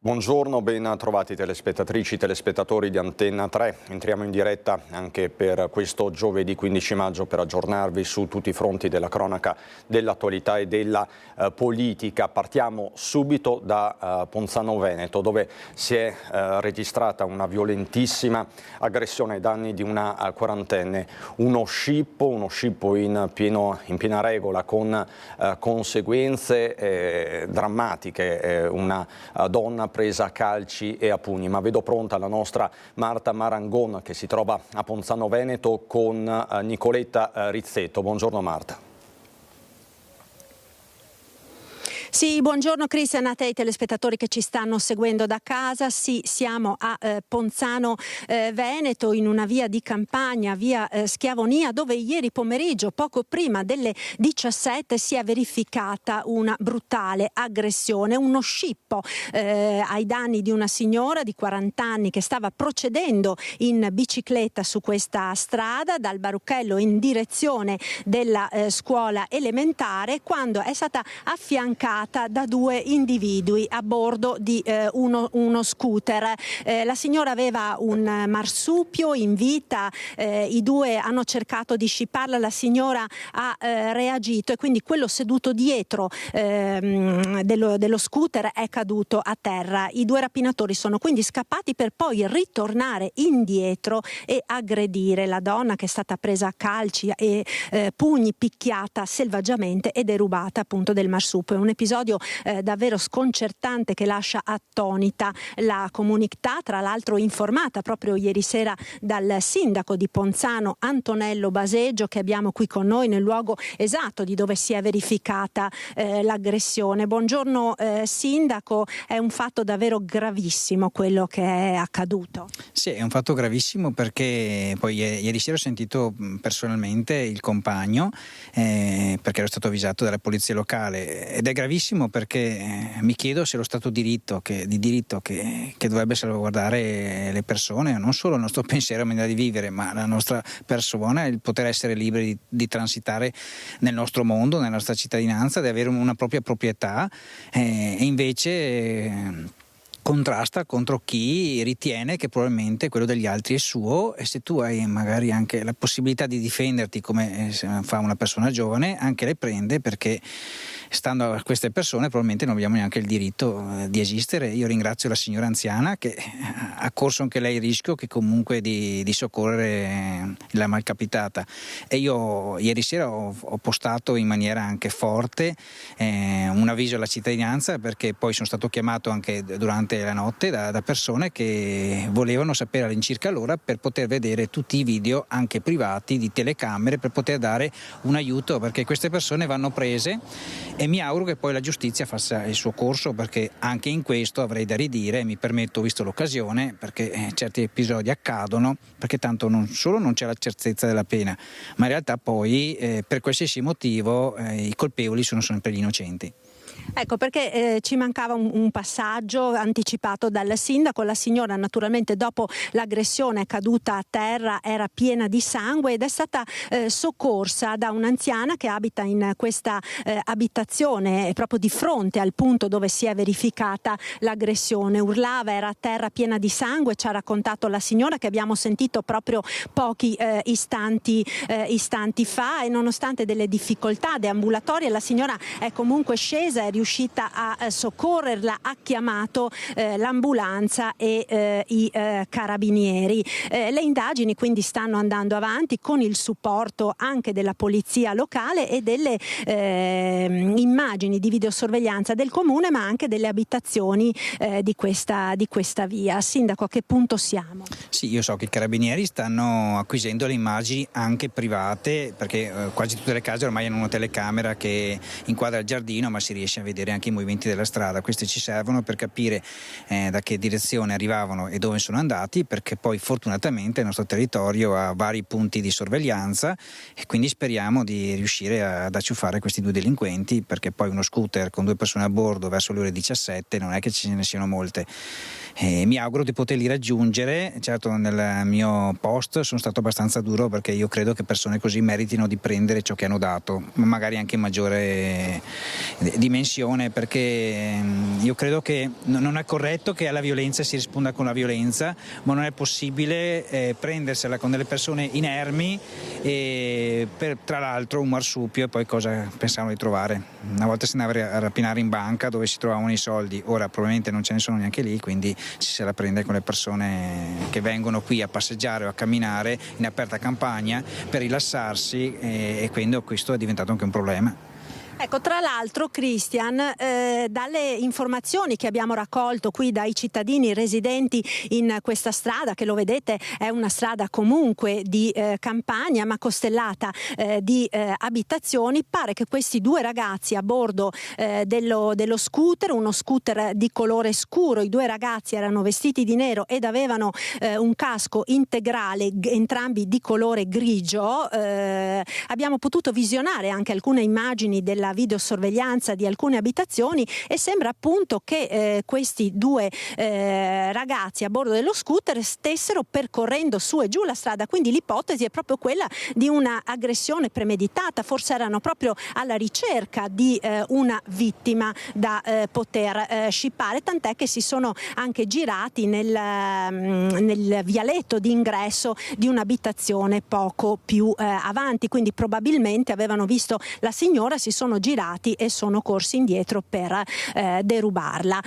Buongiorno, ben trovati telespettatrici, telespettatori di Antenna 3. Entriamo in diretta anche per questo giovedì 15 maggio per aggiornarvi su tutti i fronti della cronaca, dell'attualità e della politica. Partiamo subito da Ponzano Veneto, dove si è registrata una violentissima aggressione ai danni di una quarantenne. Uno scippo in piena regola con conseguenze drammatiche. Una donna presa a calci e a pugni, ma vedo pronta la nostra Marta Marangon che si trova a Ponzano Veneto con Nicoletta Rizzetto. Buongiorno Marta. Sì, buongiorno Cristian, a te i telespettatori che ci stanno seguendo da casa. Sì, siamo a Ponzano Veneto, in una via di campagna, via Schiavonia, dove ieri pomeriggio, poco prima delle 17, si è verificata una brutale aggressione, uno scippo ai danni di una signora di 40 anni che stava procedendo in bicicletta su questa strada dal Baruchello in direzione della scuola elementare, quando è stata affiancata da due individui a bordo di uno scooter. La signora aveva un marsupio in vita, i due hanno cercato di scipparla, la signora ha reagito e quindi quello seduto dietro dello scooter è caduto a terra. I due rapinatori sono quindi scappati per poi ritornare indietro e aggredire la donna, che è stata presa a calci e pugni, picchiata selvaggiamente e derubata appunto del marsupio. È un episodio davvero sconcertante che lascia attonita la comunità, tra l'altro informata proprio ieri sera dal sindaco di Ponzano, Antonello Baseggio, che abbiamo qui con noi nel luogo esatto di dove si è verificata l'aggressione. Buongiorno sindaco, è un fatto davvero gravissimo quello che è accaduto. Sì, è un fatto gravissimo perché poi ieri sera ho sentito personalmente il compagno perché ero stato avvisato dalla polizia locale, ed è gravissimo perché mi chiedo se lo Stato di diritto che dovrebbe salvaguardare le persone, non solo il nostro pensiero e maniera di vivere, ma la nostra persona, il poter essere liberi di transitare nel nostro mondo, nella nostra cittadinanza, di avere una propria proprietà, e invece contrasta contro chi ritiene che probabilmente quello degli altri è suo, e se tu hai magari anche la possibilità di difenderti come fa una persona giovane, anche le prende, perché stando a queste persone probabilmente non abbiamo neanche il diritto di esistere. Io ringrazio la signora anziana che ha corso anche lei il rischio che comunque di soccorrere la malcapitata, e io ieri sera ho postato in maniera anche forte un avviso alla cittadinanza, perché poi sono stato chiamato anche durante la notte da persone che volevano sapere all'incirca l'ora per poter vedere tutti i video anche privati di telecamere, per poter dare un aiuto, perché queste persone vanno prese, e mi auguro che poi la giustizia faccia il suo corso, perché anche in questo avrei da ridire, mi permetto, visto l'occasione, perché certi episodi accadono perché tanto non solo non c'è la certezza della pena, ma in realtà poi per qualsiasi motivo i colpevoli sono sempre gli innocenti. Ecco, perché ci mancava un passaggio anticipato dal sindaco. La signora naturalmente dopo l'aggressione è caduta a terra, era piena di sangue ed è stata soccorsa da un'anziana che abita in questa abitazione proprio di fronte al punto dove si è verificata l'aggressione. Urlava, era a terra piena di sangue, ci ha raccontato la signora, che abbiamo sentito proprio pochi istanti fa, e nonostante delle difficoltà deambulatorie la signora è comunque scesa, è riuscita a soccorrerla, ha chiamato l'ambulanza e i carabinieri. Le indagini quindi stanno andando avanti con il supporto anche della polizia locale e delle immagini di videosorveglianza del comune, ma anche delle abitazioni di questa via. Sindaco, a che punto siamo? Sì, io so che i carabinieri stanno acquisendo le immagini anche private, perché quasi tutte le case ormai hanno una telecamera che inquadra il giardino, ma si riesce a vedere anche i movimenti della strada. Questi ci servono per capire da che direzione arrivavano e dove sono andati, perché poi fortunatamente il nostro territorio ha vari punti di sorveglianza, e quindi speriamo di riuscire ad acciuffare questi due delinquenti, perché poi uno scooter con due persone a bordo verso le ore 17 non è che ce ne siano molte. Mi auguro di poterli raggiungere. Certo, nel mio post sono stato abbastanza duro, perché io credo che persone così meritino di prendere ciò che hanno dato, magari anche in maggiore dimensione, tensione, perché io credo che non è corretto che alla violenza si risponda con la violenza, ma non è possibile prendersela con delle persone inermi e tra l'altro un marsupio, e poi cosa pensavano di trovare? Una volta si andava a rapinare in banca dove si trovavano i soldi, ora probabilmente non ce ne sono neanche lì, quindi se la prende con le persone che vengono qui a passeggiare o a camminare in aperta campagna per rilassarsi, e quindi questo è diventato anche un problema. Ecco, tra l'altro, Christian, dalle informazioni che abbiamo raccolto qui dai cittadini residenti in questa strada, che lo vedete è una strada comunque di campagna ma costellata di abitazioni, pare che questi due ragazzi a bordo dello scooter, uno scooter di colore scuro, i due ragazzi erano vestiti di nero ed avevano un casco integrale, entrambi di colore grigio. Abbiamo potuto visionare anche alcune immagini della videosorveglianza di alcune abitazioni e sembra appunto che questi due ragazzi a bordo dello scooter stessero percorrendo su e giù la strada, quindi l'ipotesi è proprio quella di una aggressione premeditata, forse erano proprio alla ricerca di una vittima da poter scippare, tant'è che si sono anche girati nel vialetto di ingresso di un'abitazione poco più avanti, quindi probabilmente avevano visto la signora, si sono girati e sono corsi indietro per derubarla.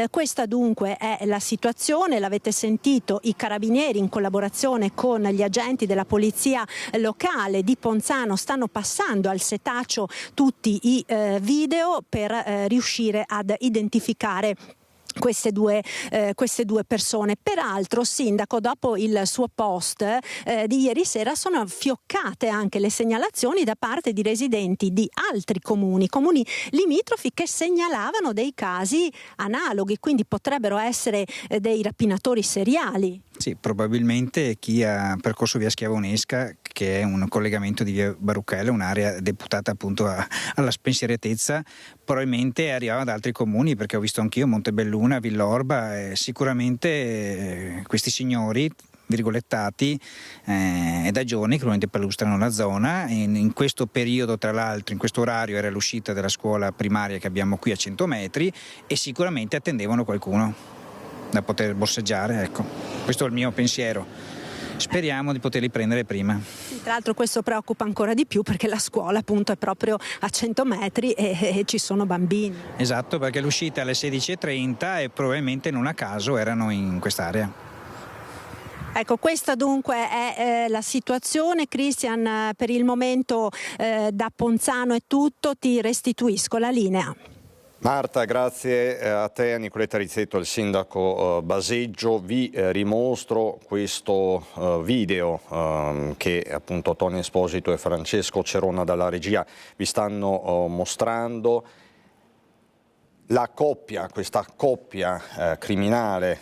Questa dunque è la situazione, l'avete sentito, i carabinieri in collaborazione con gli agenti della polizia locale di Ponzano stanno passando al setaccio tutti i video per riuscire ad identificare queste due persone. Peraltro, sindaco, dopo il suo post di ieri sera sono fioccate anche le segnalazioni da parte di residenti di altri comuni limitrofi che segnalavano dei casi analoghi, quindi potrebbero essere dei rapinatori seriali. Sì, probabilmente chi ha percorso via Schiavonesca, che è un collegamento di via Baruchella, un'area deputata appunto alla spensieratezza, probabilmente arrivava da altri comuni, perché ho visto anch'io Montebelluna, Villorba, sicuramente questi signori virgolettati è da giorni che probabilmente perlustrano la zona, e in questo periodo, tra l'altro, in questo orario era l'uscita della scuola primaria che abbiamo qui a 100 metri e sicuramente attendevano qualcuno da poter borseggiare, ecco. Questo è il mio pensiero. Speriamo di poterli prendere prima. Sì, tra l'altro questo preoccupa ancora di più perché la scuola appunto è proprio a 100 metri e ci sono bambini. Esatto, perché l'uscita è alle 16:30 e probabilmente non a caso erano in quest'area. Ecco, questa dunque è la situazione. Christian, per il momento da Ponzano è tutto, ti restituisco la linea. Marta, grazie a te, a Nicoletta Rizzetto, al sindaco Baseggio. Vi rimostro questo video che appunto Tony Esposito e Francesco Cerona dalla regia vi stanno mostrando. La coppia, questa coppia criminale,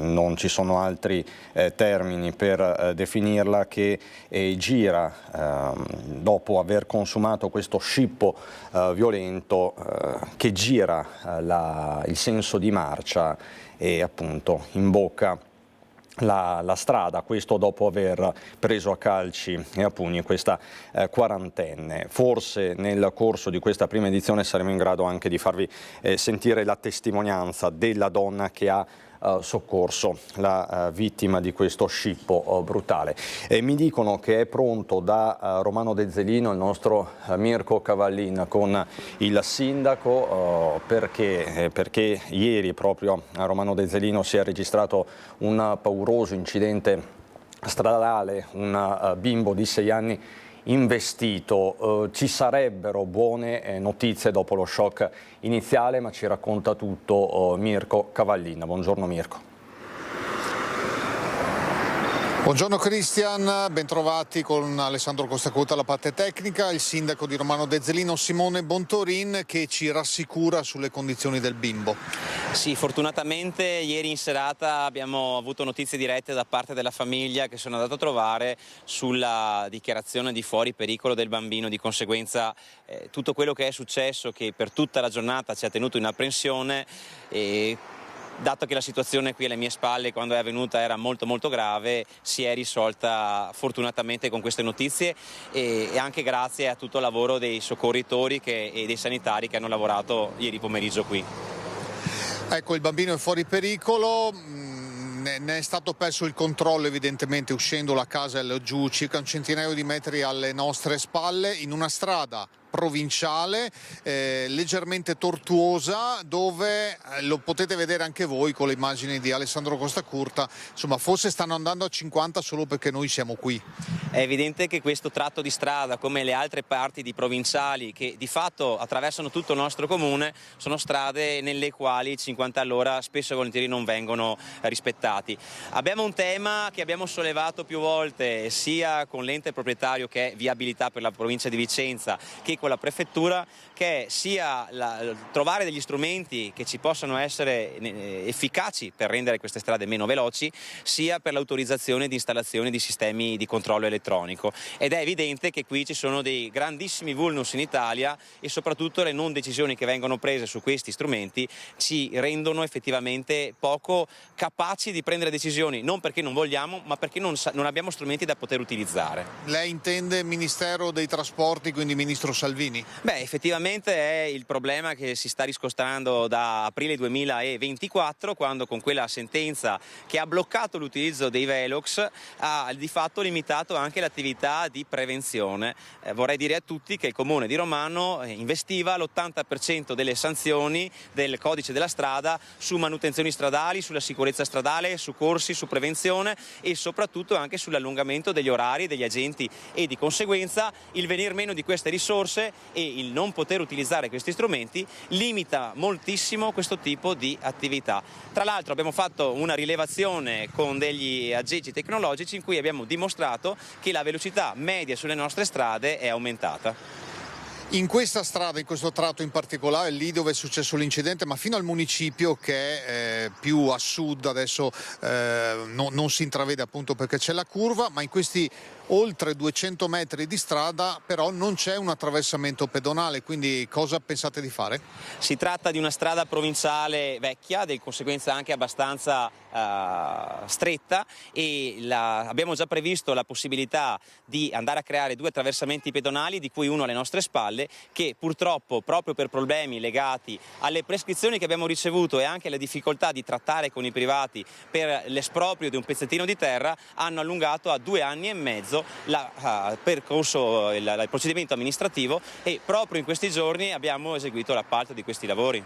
non ci sono altri termini per definirla, che gira dopo aver consumato questo scippo violento, che gira il senso di marcia e appunto imbocca la strada, questo dopo aver preso a calci e a pugni questa quarantenne. Forse nel corso di questa prima edizione saremo in grado anche di farvi sentire la testimonianza della donna che ha soccorso la vittima di questo scippo brutale. Mi dicono che è pronto da Romano De Zelino il nostro Mirko Cavallin con il sindaco, perché ieri proprio a Romano De Zelino si è registrato un pauroso incidente stradale, un bimbo di 6 anni investito. Ci sarebbero buone notizie dopo lo shock iniziale, ma ci racconta tutto Mirko Cavallin. Buongiorno Mirko. Buongiorno Christian, bentrovati con Alessandro Costacuta alla parte tecnica, il sindaco di Romano De Zelino Simone Bontorin che ci rassicura sulle condizioni del bimbo. Sì, fortunatamente ieri in serata abbiamo avuto notizie dirette da parte della famiglia che sono andato a trovare sulla dichiarazione di fuori pericolo del bambino, di conseguenza tutto quello che è successo, che per tutta la giornata ci ha tenuto in apprensione, dato che la situazione qui alle mie spalle quando è avvenuta era molto grave, si è risolta fortunatamente con queste notizie e anche grazie a tutto il lavoro dei soccorritori e dei sanitari che hanno lavorato ieri pomeriggio qui. Ecco, il bambino è fuori pericolo, ne è stato perso il controllo evidentemente uscendo la casa giù circa un centinaio di metri alle nostre spalle in una strada provinciale leggermente tortuosa, dove lo potete vedere anche voi con le immagini di Alessandro Costacurta, insomma forse stanno andando a 50 solo perché noi siamo qui. È evidente che questo tratto di strada, come le altre parti di provinciali che di fatto attraversano tutto il nostro comune, sono strade nelle quali i 50 all'ora spesso e volentieri non vengono rispettati. Abbiamo un tema che abbiamo sollevato più volte sia con l'ente proprietario, che è Viabilità per la provincia di Vicenza, che con la prefettura, che è sia trovare degli strumenti che ci possano essere efficaci per rendere queste strade meno veloci, sia per l'autorizzazione di installazione di sistemi di controllo elettronico. Ed è evidente che qui ci sono dei grandissimi vulnus in Italia e soprattutto le non decisioni che vengono prese su questi strumenti ci rendono effettivamente poco capaci di prendere decisioni, non perché non vogliamo, ma perché non abbiamo strumenti da poter utilizzare. Lei intende Ministero dei Trasporti, quindi Ministro Salvini? Beh, effettivamente è il problema che si sta riscontrando da aprile 2024, quando con quella sentenza che ha bloccato l'utilizzo dei Velox ha di fatto limitato anche l'attività di prevenzione. Vorrei dire a tutti che il Comune di Romano investiva l'80% delle sanzioni del codice della strada su manutenzioni stradali, sulla sicurezza stradale, su corsi, su prevenzione e soprattutto anche sull'allungamento degli orari degli agenti, e di conseguenza il venir meno di queste risorse e il non poter utilizzare questi strumenti limita moltissimo questo tipo di attività. Tra l'altro abbiamo fatto una rilevazione con degli aggeggi tecnologici in cui abbiamo dimostrato che la velocità media sulle nostre strade è aumentata. In questa strada, in questo tratto in particolare, lì dove è successo l'incidente, ma fino al municipio che è più a sud, adesso non si intravede appunto perché c'è la curva, ma in questi oltre 200 metri di strada però non c'è un attraversamento pedonale, quindi cosa pensate di fare? Si tratta di una strada provinciale vecchia, di conseguenza anche abbastanza stretta, e abbiamo già previsto la possibilità di andare a creare 2 attraversamenti pedonali, di cui uno alle nostre spalle, che purtroppo proprio per problemi legati alle prescrizioni che abbiamo ricevuto e anche alle difficoltà di trattare con i privati per l'esproprio di un pezzettino di terra hanno allungato a 2 anni e mezzo il percorso, il procedimento amministrativo, e proprio in questi giorni abbiamo eseguito l'appalto di questi lavori.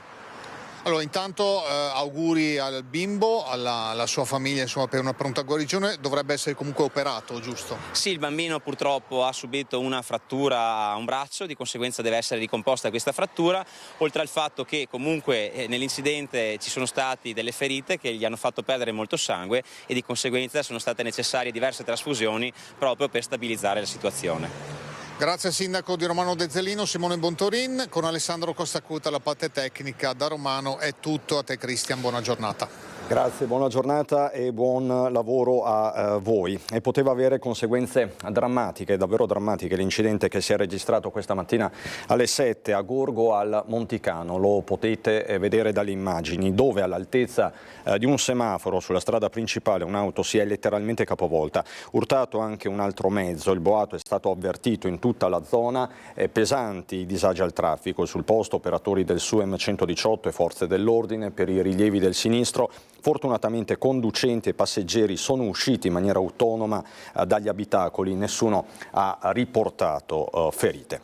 Allora, intanto auguri al bimbo, alla sua famiglia, insomma, per una pronta guarigione. Dovrebbe essere comunque operato, giusto? Sì, il bambino purtroppo ha subito una frattura a un braccio, di conseguenza deve essere ricomposta questa frattura, oltre al fatto che comunque nell'incidente ci sono state delle ferite che gli hanno fatto perdere molto sangue e di conseguenza sono state necessarie diverse trasfusioni proprio per stabilizzare la situazione. Grazie al sindaco di Romano Dezzelino, Simone Bontorin. Con Alessandro Costacurta, la parte tecnica da Romano è tutto. A te Cristian, buona giornata. Grazie, buona giornata e buon lavoro a voi. E poteva avere conseguenze drammatiche, davvero drammatiche, l'incidente che si è registrato questa mattina alle 7 a Gorgo al Monticano. Lo potete vedere dalle immagini, dove all'altezza di un semaforo sulla strada principale un'auto si è letteralmente capovolta. Urtato anche un altro mezzo, il boato è stato avvertito in tutta la zona, pesanti disagi al traffico. Sul posto operatori del SUEM 118 e forze dell'ordine per i rilievi del sinistro. Fortunatamente conducenti e passeggeri sono usciti in maniera autonoma dagli abitacoli, nessuno ha riportato ferite.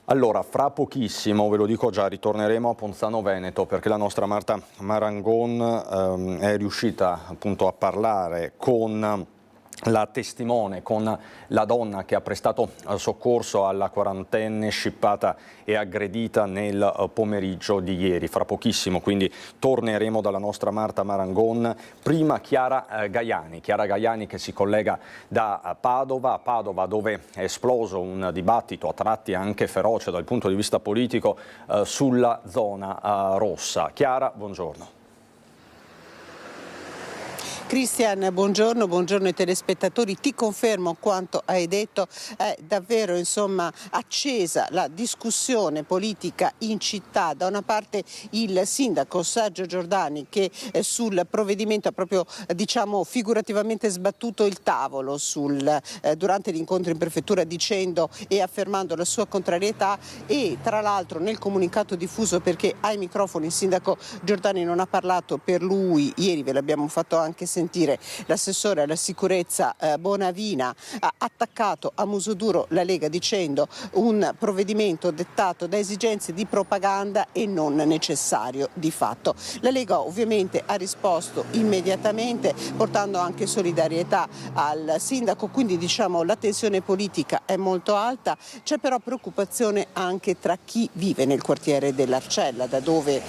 Allora, fra pochissimo, ve lo dico già, ritorneremo a Ponzano Veneto, perché la nostra Marta Marangon è riuscita appunto a parlare con la testimone, con la donna che ha prestato soccorso alla 40enne scippata e aggredita nel pomeriggio di ieri. Fra pochissimo quindi torneremo dalla nostra Marta Marangon. Prima Chiara Gaiani che si collega da Padova, dove è esploso un dibattito a tratti anche feroce dal punto di vista politico sulla zona rossa. Chiara, buongiorno. Cristian, buongiorno ai telespettatori. Ti confermo quanto hai detto, è davvero accesa la discussione politica in città. Da una parte il sindaco Sergio Giordani che sul provvedimento ha proprio figurativamente sbattuto il tavolo durante l'incontro in prefettura, dicendo e affermando la sua contrarietà, e tra l'altro nel comunicato diffuso, perché ai microfoni il sindaco Giordani non ha parlato per lui, ieri ve l'abbiamo fatto anche sentire, l'assessore alla sicurezza Bonavina ha attaccato a muso duro la Lega dicendo un provvedimento dettato da esigenze di propaganda e non necessario di fatto. La Lega ovviamente ha risposto immediatamente portando anche solidarietà al sindaco, quindi la tensione politica è molto alta. C'è però preoccupazione anche tra chi vive nel quartiere dell'Arcella, da dove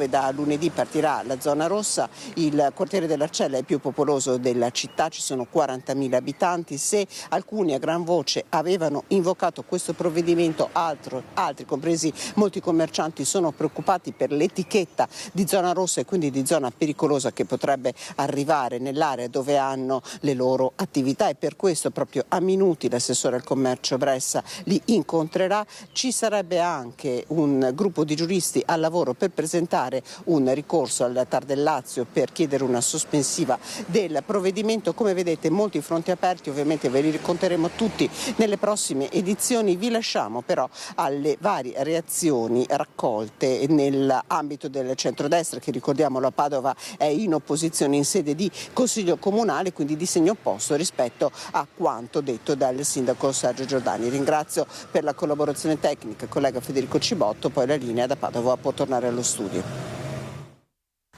da lunedì partirà la zona rossa. Il quartiere dell'Arcella è il più popoloso della città, ci sono 40.000 abitanti. Se alcuni a gran voce avevano invocato questo provvedimento, altri, compresi molti commercianti, sono preoccupati per l'etichetta di zona rossa e quindi di zona pericolosa che potrebbe arrivare nell'area dove hanno le loro attività, e per questo proprio a minuti l'assessore al commercio Bressa li incontrerà. Ci sarebbe anche un gruppo di giuristi al lavoro per presentare un ricorso al TAR del Lazio per chiedere una sospensiva del provvedimento. Come vedete, molti fronti aperti, ovviamente ve li racconteremo tutti nelle prossime edizioni. Vi lasciamo però alle varie reazioni raccolte nell'ambito del centrodestra, che ricordiamolo a Padova è in opposizione in sede di Consiglio Comunale, quindi di segno opposto rispetto a quanto detto dal sindaco Sergio Giordani. Ringrazio per la collaborazione tecnica il collega Federico Cibotto, poi la linea da Padova può tornare allo studio.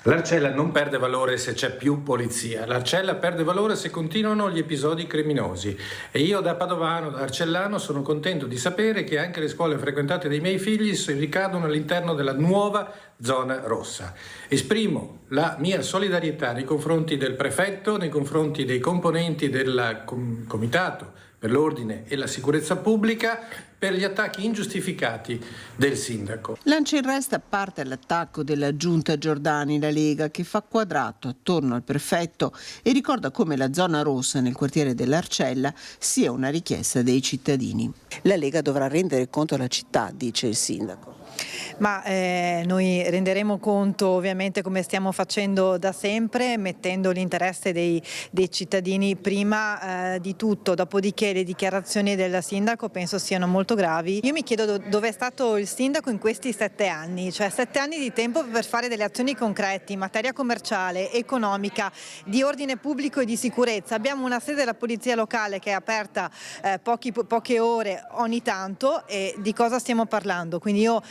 L'Arcella non perde valore se c'è più polizia, l'Arcella perde valore se continuano gli episodi criminosi, e io da padovano, da arcellano, sono contento di sapere che anche le scuole frequentate dai miei figli ricadono all'interno della nuova zona rossa. Esprimo la mia solidarietà nei confronti del prefetto, nei confronti dei componenti del comitato per l'ordine e la sicurezza pubblica, per gli attacchi ingiustificati del sindaco. Lancia in resta parte all'attacco della giunta Giordani, la Lega, che fa quadrato attorno al prefetto e ricorda come la zona rossa nel quartiere dell'Arcella sia una richiesta dei cittadini. La Lega dovrà rendere conto alla città, dice il sindaco. Ma noi renderemo conto, ovviamente, come stiamo facendo da sempre, mettendo l'interesse dei cittadini prima di tutto. Dopodiché le dichiarazioni del sindaco penso siano molto gravi. Io mi chiedo dove è stato il sindaco in questi 7 anni, cioè 7 anni di tempo per fare delle azioni concrete in materia commerciale, economica, di ordine pubblico e di sicurezza. Abbiamo una sede della polizia locale che è aperta poche ore ogni tanto, e di cosa stiamo parlando? Quindi io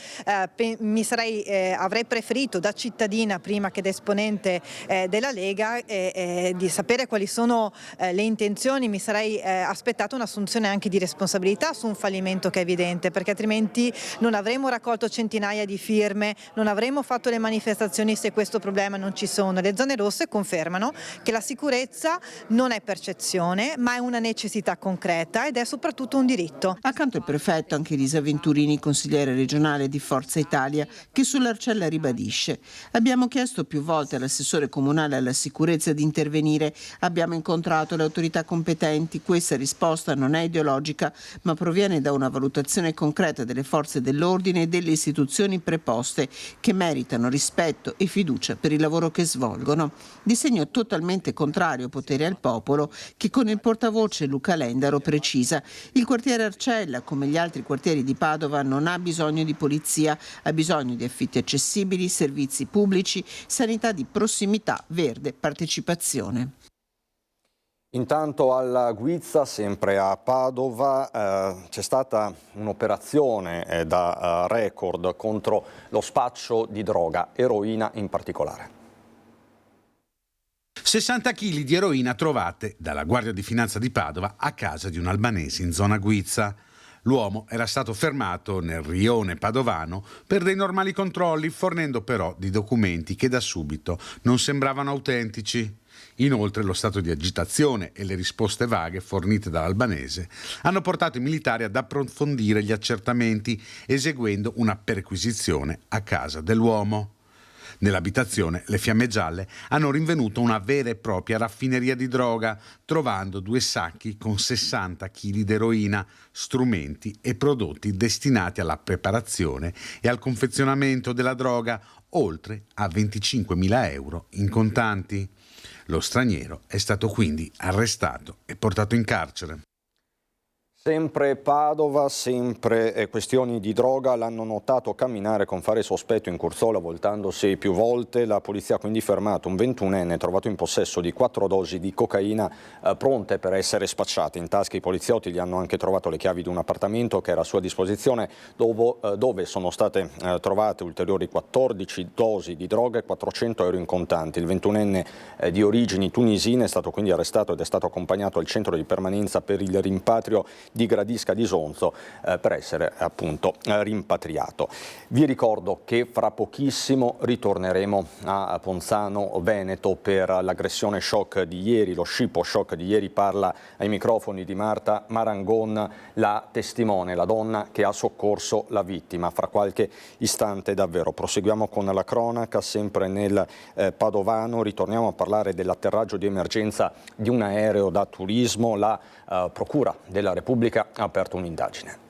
avrei preferito da cittadina, prima che da esponente della Lega, di sapere quali sono le intenzioni. Mi sarei aspettato un'assunzione anche di responsabilità su un fallimento che è evidente, perché altrimenti non avremmo raccolto centinaia di firme, non avremmo fatto le manifestazioni se questo problema non ci sono. Le zone rosse confermano che la sicurezza non è percezione, ma è una necessità concreta ed è soprattutto un diritto. Accanto al prefetto anche Elisa Venturini, consigliere regionale di Forza Italia, che sull'Arcella ribadisce: abbiamo chiesto più volte all'assessore comunale alla sicurezza di intervenire, abbiamo incontrato le autorità competenti, questa risposta non è ideologica ma proviene da una valutazione concreta delle forze dell'ordine e delle istituzioni preposte, che meritano rispetto e fiducia per il lavoro che svolgono. Di segno totalmente contrario Potere al Popolo, che con il portavoce Luca Lendaro precisa: il quartiere Arcella, come gli altri quartieri di Padova, non ha bisogno di polizia, ha bisogno di affitti accessibili, servizi pubblici, sanità di prossimità, verde, partecipazione. Intanto alla Guizza, sempre a Padova, c'è stata un'operazione da record contro lo spaccio di droga, eroina in particolare. 60 kg di eroina trovate dalla Guardia di Finanza di Padova a casa di un albanese in zona Guizza. L'uomo era stato fermato nel rione padovano per dei normali controlli, fornendo però di documenti che da subito non sembravano autentici. Inoltre lo stato di agitazione e le risposte vaghe fornite dall'albanese hanno portato i militari ad approfondire gli accertamenti, eseguendo una perquisizione a casa dell'uomo. Nell'abitazione le Fiamme Gialle hanno rinvenuto una vera e propria raffineria di droga, trovando 2 sacchi con 60 kg di eroina, strumenti e prodotti destinati alla preparazione e al confezionamento della droga, oltre a 25.000 euro in contanti. Lo straniero è stato quindi arrestato e portato in carcere. Sempre Padova, sempre questioni di droga, l'hanno notato camminare con fare sospetto in Curzola voltandosi più volte. La polizia ha quindi fermato un 21enne trovato in possesso di 4 dosi di cocaina pronte per essere spacciate. In tasca i poliziotti gli hanno anche trovato le chiavi di un appartamento che era a sua disposizione dove sono state trovate ulteriori 14 dosi di droga e 400 euro in contanti. Il 21enne di origini tunisine è stato quindi arrestato ed è stato accompagnato al centro di permanenza per il rimpatrio di Gradisca di Sonzo per essere appunto rimpatriato. Vi ricordo che fra pochissimo ritorneremo a Ponzano Veneto per l'aggressione shock di ieri, lo scippo shock di ieri. Parla ai microfoni di Marta Marangon, la testimone, la donna che ha soccorso la vittima. Fra qualche istante davvero proseguiamo con la cronaca, sempre nel Padovano. Ritorniamo a parlare dell'atterraggio di emergenza di un aereo da turismo. La Procura della Repubblica ha aperto un'indagine.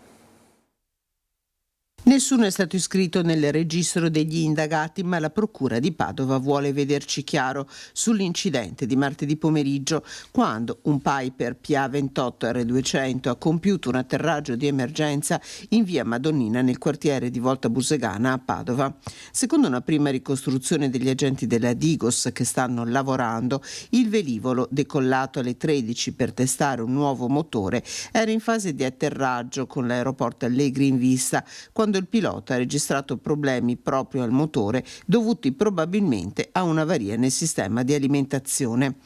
Nessuno è stato iscritto nel registro degli indagati, ma la Procura di Padova vuole vederci chiaro sull'incidente di martedì pomeriggio, quando un Piper PA28 R200 ha compiuto un atterraggio di emergenza in via Madonnina nel quartiere di Volta Busegana a Padova. Secondo una prima ricostruzione degli agenti della Digos che stanno lavorando, il velivolo, decollato alle 13 per testare un nuovo motore, era in fase di atterraggio con l'aeroporto Allegri in vista, quando il pilota ha registrato problemi proprio al motore dovuti probabilmente a un'avaria nel sistema di alimentazione.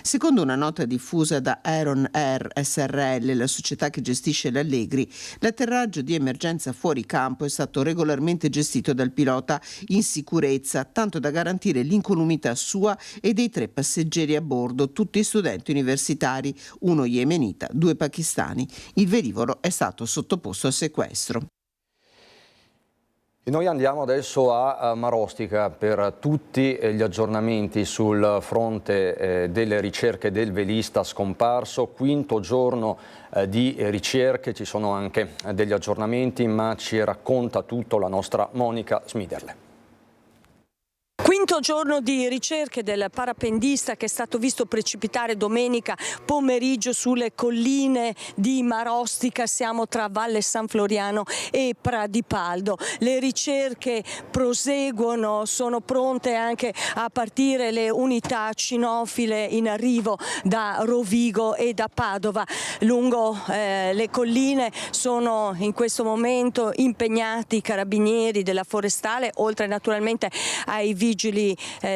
Secondo una nota diffusa da Aeron Air SRL, la società che gestisce l'Allegri, l'atterraggio di emergenza fuori campo è stato regolarmente gestito dal pilota in sicurezza, tanto da garantire l'incolumità sua e dei 3 passeggeri a bordo, tutti studenti universitari, 1 yemenita, 2 pakistani. Il velivolo è stato sottoposto a sequestro. E noi andiamo adesso a Marostica per tutti gli aggiornamenti sul fronte delle ricerche del velista scomparso. 5° giorno di ricerche, ci sono anche degli aggiornamenti, ma ci racconta tutto la nostra Monica Smiderle. 5° giorno di ricerche del parapendista che è stato visto precipitare domenica pomeriggio sulle colline di Marostica. Siamo tra Valle San Floriano e Pradipaldo. Le ricerche proseguono, sono pronte anche a partire le unità cinofile in arrivo da Rovigo e da Padova. Lungo le colline sono in questo momento impegnati i carabinieri della Forestale, oltre naturalmente ai vigili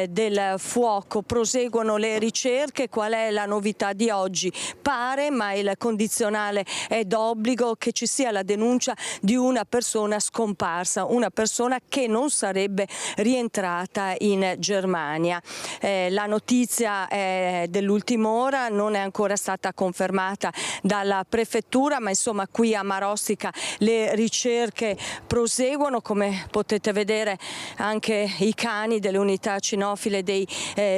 del fuoco. Proseguono le ricerche. Qual è la novità di oggi? Pare, ma il condizionale è d'obbligo, che ci sia la denuncia di una persona scomparsa, una persona che non sarebbe rientrata in Germania. La notizia è dell'ultima ora, non è ancora stata confermata dalla prefettura, ma insomma qui a Marostica le ricerche proseguono. Come potete vedere, anche i cani delle unità cinofile dei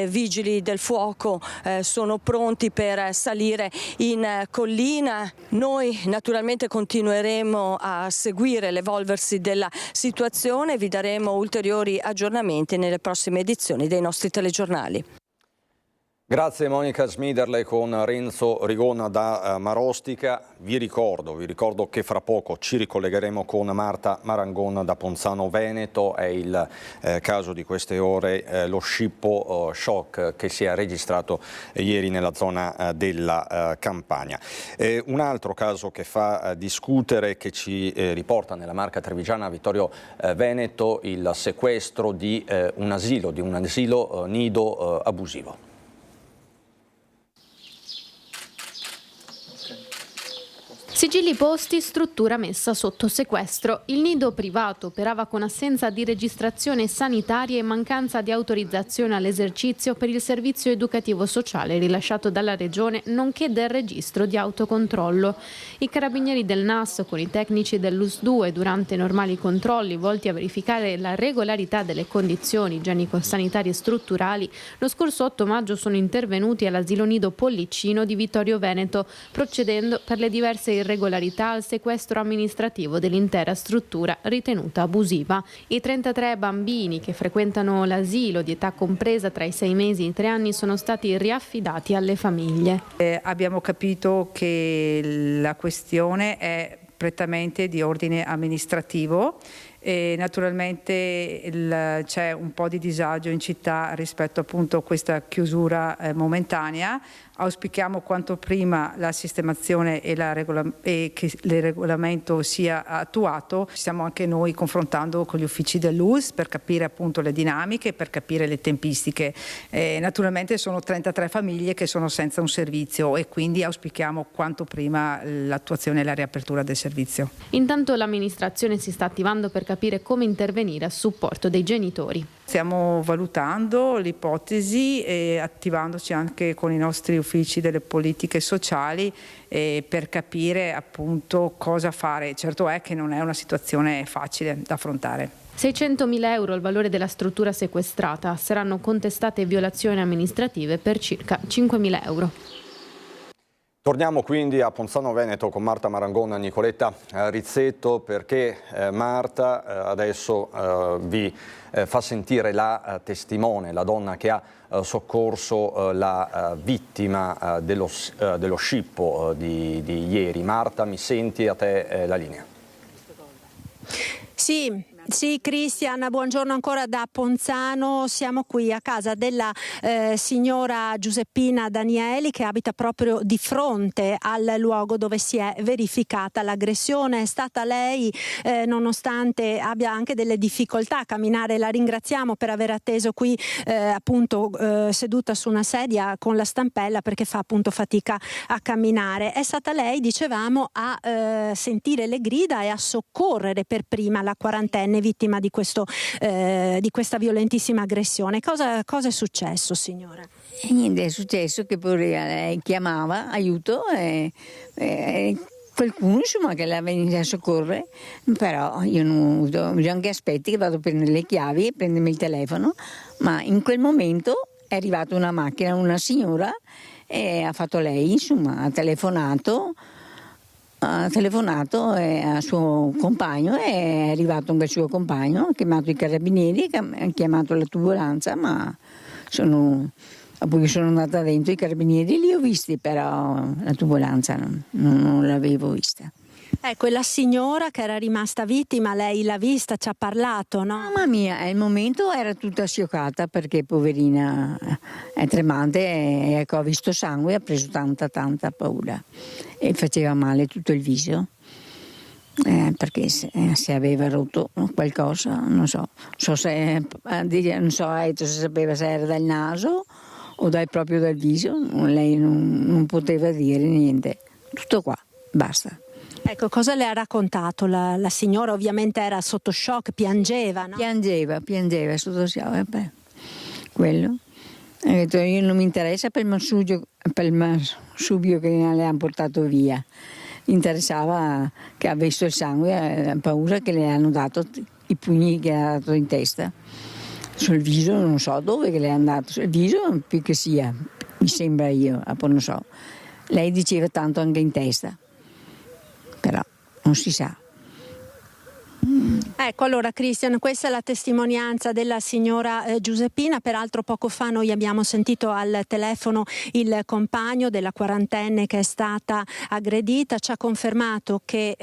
vigili del fuoco sono pronti per salire in collina. Noi naturalmente continueremo a seguire l'evolversi della situazione, vi daremo ulteriori aggiornamenti nelle prossime edizioni dei nostri telegiornali. Grazie Monica Smiderle con Renzo Rigona da Marostica. Vi ricordo che fra poco ci ricollegheremo con Marta Marangon da Ponzano Veneto. È il caso di queste ore, lo scippo shock che si è registrato ieri nella zona della Campania. Un altro caso che fa discutere, che ci riporta nella Marca Trevigiana Vittorio Veneto, il sequestro di un asilo nido abusivo. Sigilli posti, struttura messa sotto sequestro. Il nido privato operava con assenza di registrazione sanitaria e mancanza di autorizzazione all'esercizio per il servizio educativo sociale rilasciato dalla Regione, nonché del registro di autocontrollo. I carabinieri del NAS con i tecnici dell'US 2 durante normali controlli volti a verificare la regolarità delle condizioni igienico-sanitarie strutturali, lo scorso 8 maggio sono intervenuti all'asilo nido Pollicino di Vittorio Veneto, procedendo per le diverse irregolarità al sequestro amministrativo dell'intera struttura ritenuta abusiva. I 33 bambini che frequentano l'asilo di età compresa tra i 6 mesi e i 3 anni sono stati riaffidati alle famiglie. Abbiamo capito che la questione è prettamente di ordine amministrativo e naturalmente c'è un po' di disagio in città rispetto appunto a questa chiusura momentanea. Auspichiamo quanto prima la sistemazione e che il regolamento sia attuato. Ci stiamo anche noi confrontando con gli uffici dell'US per capire appunto le dinamiche, per capire le tempistiche. Naturalmente sono 33 famiglie che sono senza un servizio e quindi auspichiamo quanto prima l'attuazione e la riapertura del servizio. Intanto l'amministrazione si sta attivando per capire come intervenire a supporto dei genitori. Stiamo valutando l'ipotesi e attivandoci anche con i nostri uffici delle politiche sociali per capire appunto cosa fare. Certo è che non è una situazione facile da affrontare. 600.000 euro il valore della struttura sequestrata, saranno contestate violazioni amministrative per circa 5.000 euro. Torniamo quindi a Ponzano Veneto con Marta Marangona, Nicoletta Rizzetto, perché Marta adesso vi fa sentire la testimone, la donna che ha soccorso la vittima dello scippo di ieri. Marta, mi senti? A te la linea. Sì, Cristian, buongiorno ancora da Ponzano. Siamo qui a casa della signora Giuseppina Danieli, che abita proprio di fronte al luogo dove si è verificata l'aggressione. È stata lei, nonostante abbia anche delle difficoltà a camminare, la ringraziamo per aver atteso qui appunto seduta su una sedia con la stampella, perché fa appunto fatica a camminare. È stata lei, dicevamo, a sentire le grida e a soccorrere per prima la quarantenne vittima di questa violentissima aggressione. Cosa è successo, signora? Niente, è successo che poi lei chiamava aiuto e qualcuno insomma che la venisse a soccorrere, però io non ho avuto, bisogna che aspetti che vado a prendere le chiavi e prendermi il telefono, ma in quel momento è arrivata una macchina, una signora, e ha fatto lei, insomma, ha telefonato al suo compagno, è arrivato anche il suo compagno, ha chiamato i carabinieri, ha chiamato la tubulanza, ma poi sono andata dentro, i carabinieri li ho visti, però la tubulanza non l'avevo vista. Ecco, la signora che era rimasta vittima, lei l'ha vista, ci ha parlato, no? Mamma mia, al momento era tutta scioccata perché poverina è tremante e ecco, ha visto sangue, ha preso tanta non e faceva male tutto il viso perché se aveva rotto qualcosa, non so se sapeva se era dal naso o proprio dal viso, lei non poteva dire niente, tutto qua, basta. Ecco, cosa le ha raccontato la signora? Ovviamente era sotto shock, piangeva, no? Piangeva sotto shock, quello. Ha detto, io non mi interessa per il marsupio che le hanno portato via. Interessava che ha visto il sangue, ha paura che le hanno dato i pugni che ha dato in testa. Sul viso non so dove che le hanno dato, sul viso più che sia, mi sembra io, non so. Lei diceva tanto anche in testa. Però non si sa. Ecco, allora Cristian, questa è la testimonianza della signora Giuseppina. Peraltro poco fa noi abbiamo sentito al telefono il compagno della quarantenne che è stata aggredita, ci ha confermato che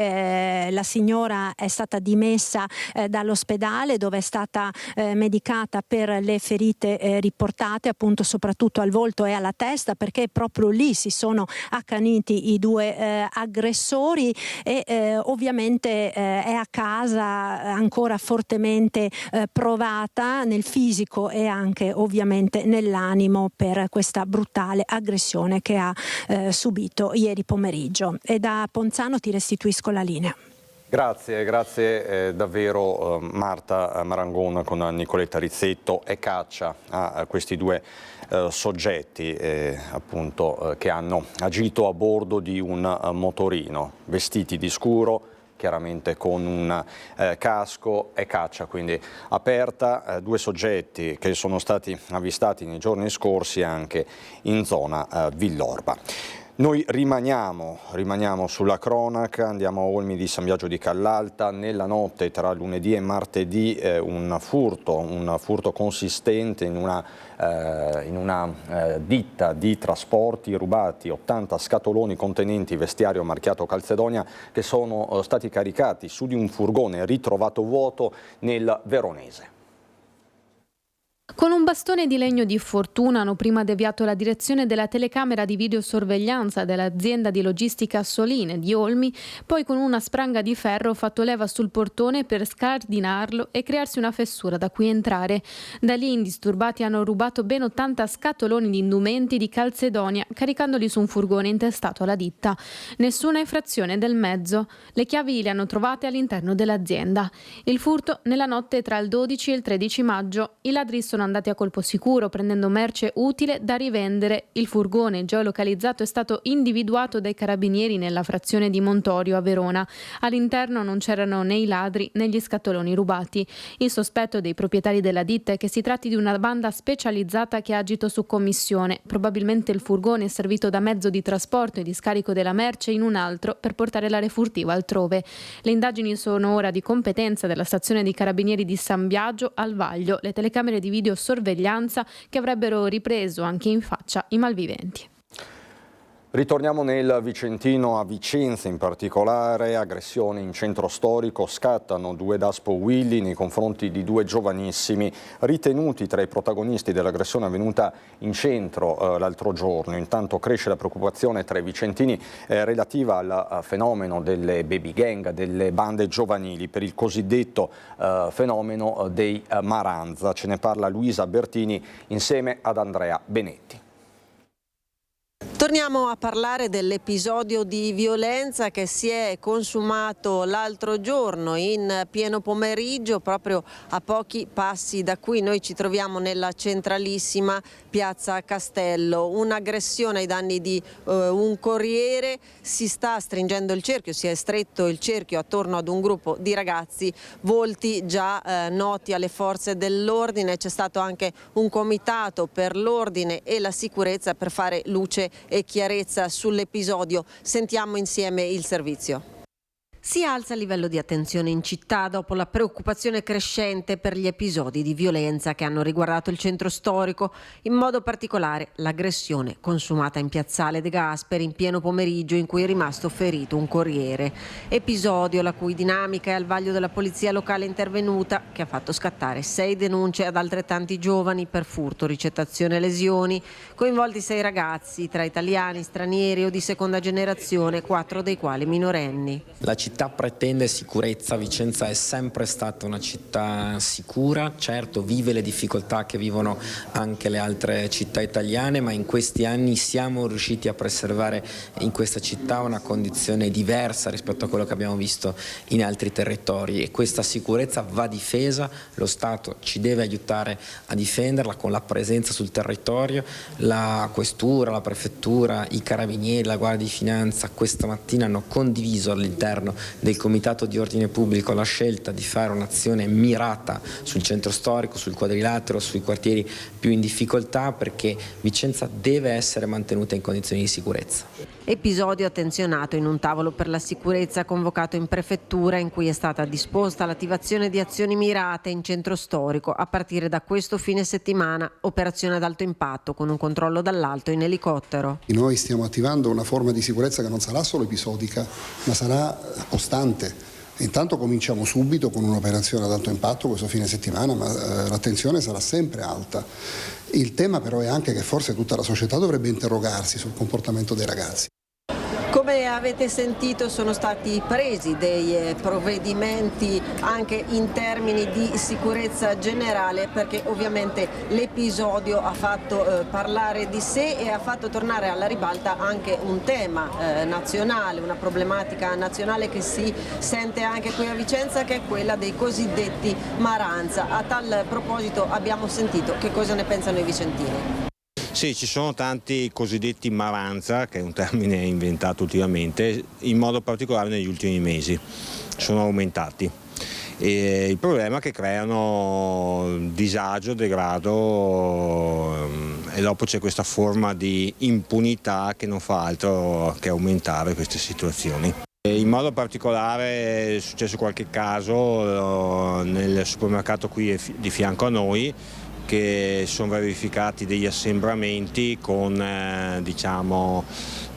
la signora è stata dimessa dall'ospedale dove è stata medicata per le ferite riportate appunto soprattutto al volto e alla testa, perché proprio lì si sono accaniti i due aggressori e ovviamente è a casa ancora fortemente provata nel fisico e anche ovviamente nell'animo per questa brutale aggressione che ha subito ieri pomeriggio. E da Ponzano ti restituisco la linea. Grazie davvero Marta Marangon con Nicoletta Rizzetto. E caccia a questi due soggetti appunto che hanno agito a bordo di un motorino, vestiti di scuro, chiaramente con un casco, e caccia quindi aperta, due soggetti che sono stati avvistati nei giorni scorsi anche in zona Villorba. Noi rimaniamo sulla cronaca, andiamo a Olmi di San Biagio di Callalta. Nella notte tra lunedì e martedì un furto consistente in una ditta di trasporti, rubati 80 scatoloni contenenti vestiario marchiato Calzedonia che sono stati caricati su di un furgone ritrovato vuoto nel Veronese. Con un bastone di legno di fortuna hanno prima deviato la direzione della telecamera di videosorveglianza dell'azienda di logistica Soline di Olmi, poi con una spranga di ferro fatto leva sul portone per scardinarlo e crearsi una fessura da cui entrare. Da lì indisturbati hanno rubato ben 80 scatoloni di indumenti di Calzedonia, caricandoli su un furgone intestato alla ditta. Nessuna infrazione del mezzo. Le chiavi le hanno trovate all'interno dell'azienda. Il furto nella notte tra il 12 e il 13 maggio. I ladri sono andati a colpo sicuro prendendo merce utile da rivendere. Il furgone geolocalizzato è stato individuato dai carabinieri nella frazione di Montorio a Verona. All'interno non c'erano né i ladri né gli scatoloni rubati. Il sospetto dei proprietari della ditta è che si tratti di una banda specializzata che ha agito su commissione. Probabilmente il furgone è servito da mezzo di trasporto e di scarico della merce in un altro per portare la refurtiva altrove. Le indagini sono ora di competenza della stazione di carabinieri di San Biagio al vaglio. Le telecamere di videosorveglianza che avrebbero ripreso anche in faccia i malviventi. Ritorniamo nel Vicentino, a Vicenza in particolare, aggressioni in centro storico, scattano due Daspo Willy nei confronti di due giovanissimi ritenuti tra i protagonisti dell'aggressione avvenuta in centro l'altro giorno. Intanto cresce la preoccupazione tra i vicentini relativa al fenomeno delle baby gang, delle bande giovanili, per il cosiddetto fenomeno dei Maranza. Ce ne parla Luisa Bertini insieme ad Andrea Benetti. Torniamo a parlare dell'episodio di violenza che si è consumato l'altro giorno in pieno pomeriggio proprio a pochi passi da qui. Noi ci troviamo nella centralissima piazza Castello, un'aggressione ai danni di un corriere. Si sta stringendo il cerchio, si è stretto il cerchio attorno ad un gruppo di ragazzi, volti già noti alle forze dell'ordine. C'è stato anche un comitato per l'ordine e la sicurezza per fare luce e chiarezza sull'episodio. Sentiamo insieme il servizio. Si alza il livello di attenzione in città dopo la preoccupazione crescente per gli episodi di violenza che hanno riguardato il centro storico, in modo particolare l'aggressione consumata in piazzale De Gasperi in pieno pomeriggio in cui è rimasto ferito un corriere. Episodio la cui dinamica è al vaglio della polizia locale intervenuta, che ha fatto scattare 6 denunce ad altrettanti giovani per furto, ricettazione e lesioni, coinvolti 6 ragazzi tra italiani, stranieri o di seconda generazione, 4 dei quali minorenni. La città pretende sicurezza, Vicenza è sempre stata una città sicura, certo vive le difficoltà che vivono anche le altre città italiane, ma in questi anni siamo riusciti a preservare in questa città una condizione diversa rispetto a quello che abbiamo visto in altri territori, e questa sicurezza va difesa, lo Stato ci deve aiutare a difenderla con la presenza sul territorio. La questura, la prefettura, i carabinieri, la Guardia di Finanza questa mattina hanno condiviso all'interno del Comitato di Ordine Pubblico la scelta di fare un'azione mirata sul centro storico, sul quadrilatero, sui quartieri più in difficoltà, perché Vicenza deve essere mantenuta in condizioni di sicurezza. Episodio attenzionato in un tavolo per la sicurezza convocato in prefettura, in cui è stata disposta l'attivazione di azioni mirate in centro storico a partire da questo fine settimana, operazione ad alto impatto con un controllo dall'alto in elicottero. Noi stiamo attivando una forma di sicurezza che non sarà solo episodica, ma sarà costante. Intanto cominciamo subito con un'operazione ad alto impatto questo fine settimana, ma l'attenzione sarà sempre alta. Il tema però è anche che forse tutta la società dovrebbe interrogarsi sul comportamento dei ragazzi. Come avete sentito sono stati presi dei provvedimenti anche in termini di sicurezza generale, perché ovviamente l'episodio ha fatto parlare di sé e ha fatto tornare alla ribalta anche un tema nazionale, una problematica nazionale che si sente anche qui a Vicenza, che è quella dei cosiddetti maranza. A tal proposito abbiamo sentito che cosa ne pensano i vicentini. Sì, ci sono tanti cosiddetti maranza, che è un termine inventato ultimamente, in modo particolare negli ultimi mesi, sono aumentati. E il problema è che creano disagio, degrado e dopo c'è questa forma di impunità che non fa altro che aumentare queste situazioni. In modo particolare è successo qualche caso nel supermercato qui di fianco a noi, che sono verificati degli assembramenti con diciamo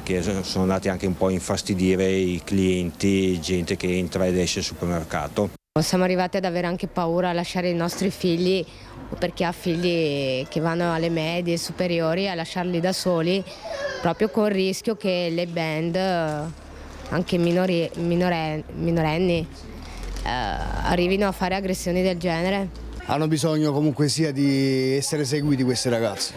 che sono andati anche un po' a infastidire i clienti, gente che entra ed esce al supermercato. Siamo arrivati ad avere anche paura a lasciare i nostri figli, perché ha figli che vanno alle medie superiori, a lasciarli da soli, proprio con il rischio che le band, anche minorenni, arrivino a fare aggressioni del genere. Hanno bisogno comunque sia di essere seguiti questi ragazzi,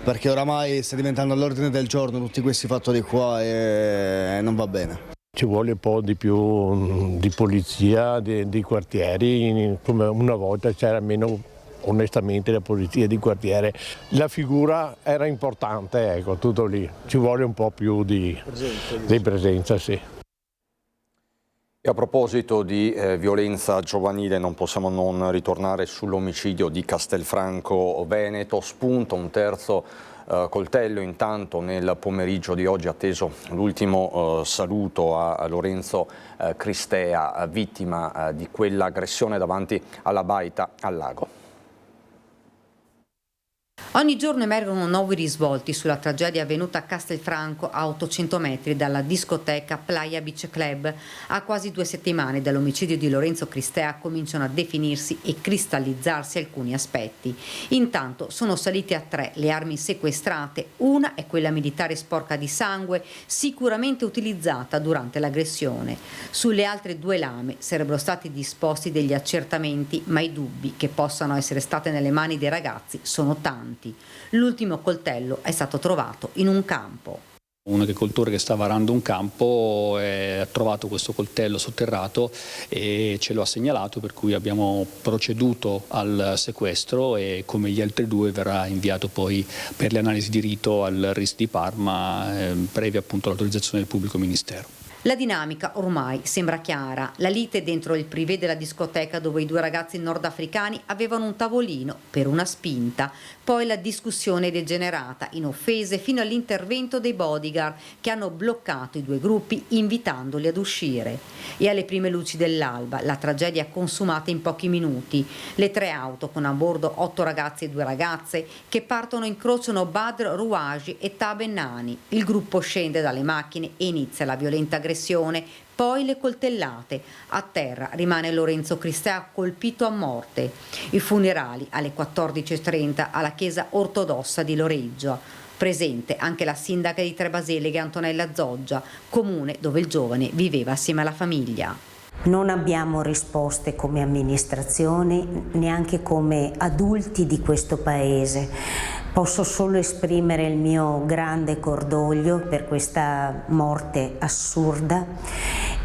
perché oramai sta diventando all'ordine del giorno tutti questi fattori qua e non va bene. Ci vuole un po' di più di polizia, di quartieri, come una volta c'era almeno onestamente la polizia di quartiere. La figura era importante, ecco, tutto lì. Ci vuole un po' più di presenza, sì. E a proposito di violenza giovanile non possiamo non ritornare sull'omicidio di Castelfranco Veneto. Spunta un terzo coltello intanto nel pomeriggio di oggi, atteso l'ultimo saluto a Lorenzo Cristea, vittima di quell'aggressione davanti alla baita al lago. Ogni giorno emergono nuovi risvolti sulla tragedia avvenuta a Castelfranco, a 800 metri dalla discoteca Playa Beach Club. A quasi 2 settimane dall'omicidio di Lorenzo Cristea cominciano a definirsi e cristallizzarsi alcuni aspetti. Intanto sono salite a 3 le armi sequestrate. Una è quella militare sporca di sangue, sicuramente utilizzata durante l'aggressione. Sulle altre 2 lame sarebbero stati disposti degli accertamenti, ma i dubbi che possano essere state nelle mani dei ragazzi sono tanti. L'ultimo coltello è stato trovato in un campo. Un agricoltore che stava arando un campo ha trovato questo coltello sotterrato e ce lo ha segnalato, per cui abbiamo proceduto al sequestro e come gli altri 2 verrà inviato poi per le analisi di rito al RIS di Parma, previa appunto l'autorizzazione del pubblico ministero. La dinamica ormai sembra chiara. La lite dentro il privé della discoteca, dove i 2 ragazzi nordafricani avevano un tavolino per una spinta. Poi la discussione è degenerata in offese fino all'intervento dei bodyguard che hanno bloccato i 2 gruppi invitandoli ad uscire. E alle prime luci dell'alba la tragedia consumata in pochi minuti. Le 3 auto con a bordo 8 ragazzi e 2 ragazze che partono incrociano Badr Rouaji e Taben Nani. Il gruppo scende dalle macchine e inizia la violenta aggressione. Poi le coltellate. A terra rimane Lorenzo Cristea colpito a morte. I funerali alle 14:30 alla chiesa ortodossa di Loreggia. Presente anche la sindaca di Trebaseleghe Antonella Zoggia, comune dove il giovane viveva assieme alla famiglia. Non abbiamo risposte come amministrazioni, neanche come adulti di questo paese. Posso solo esprimere il mio grande cordoglio per questa morte assurda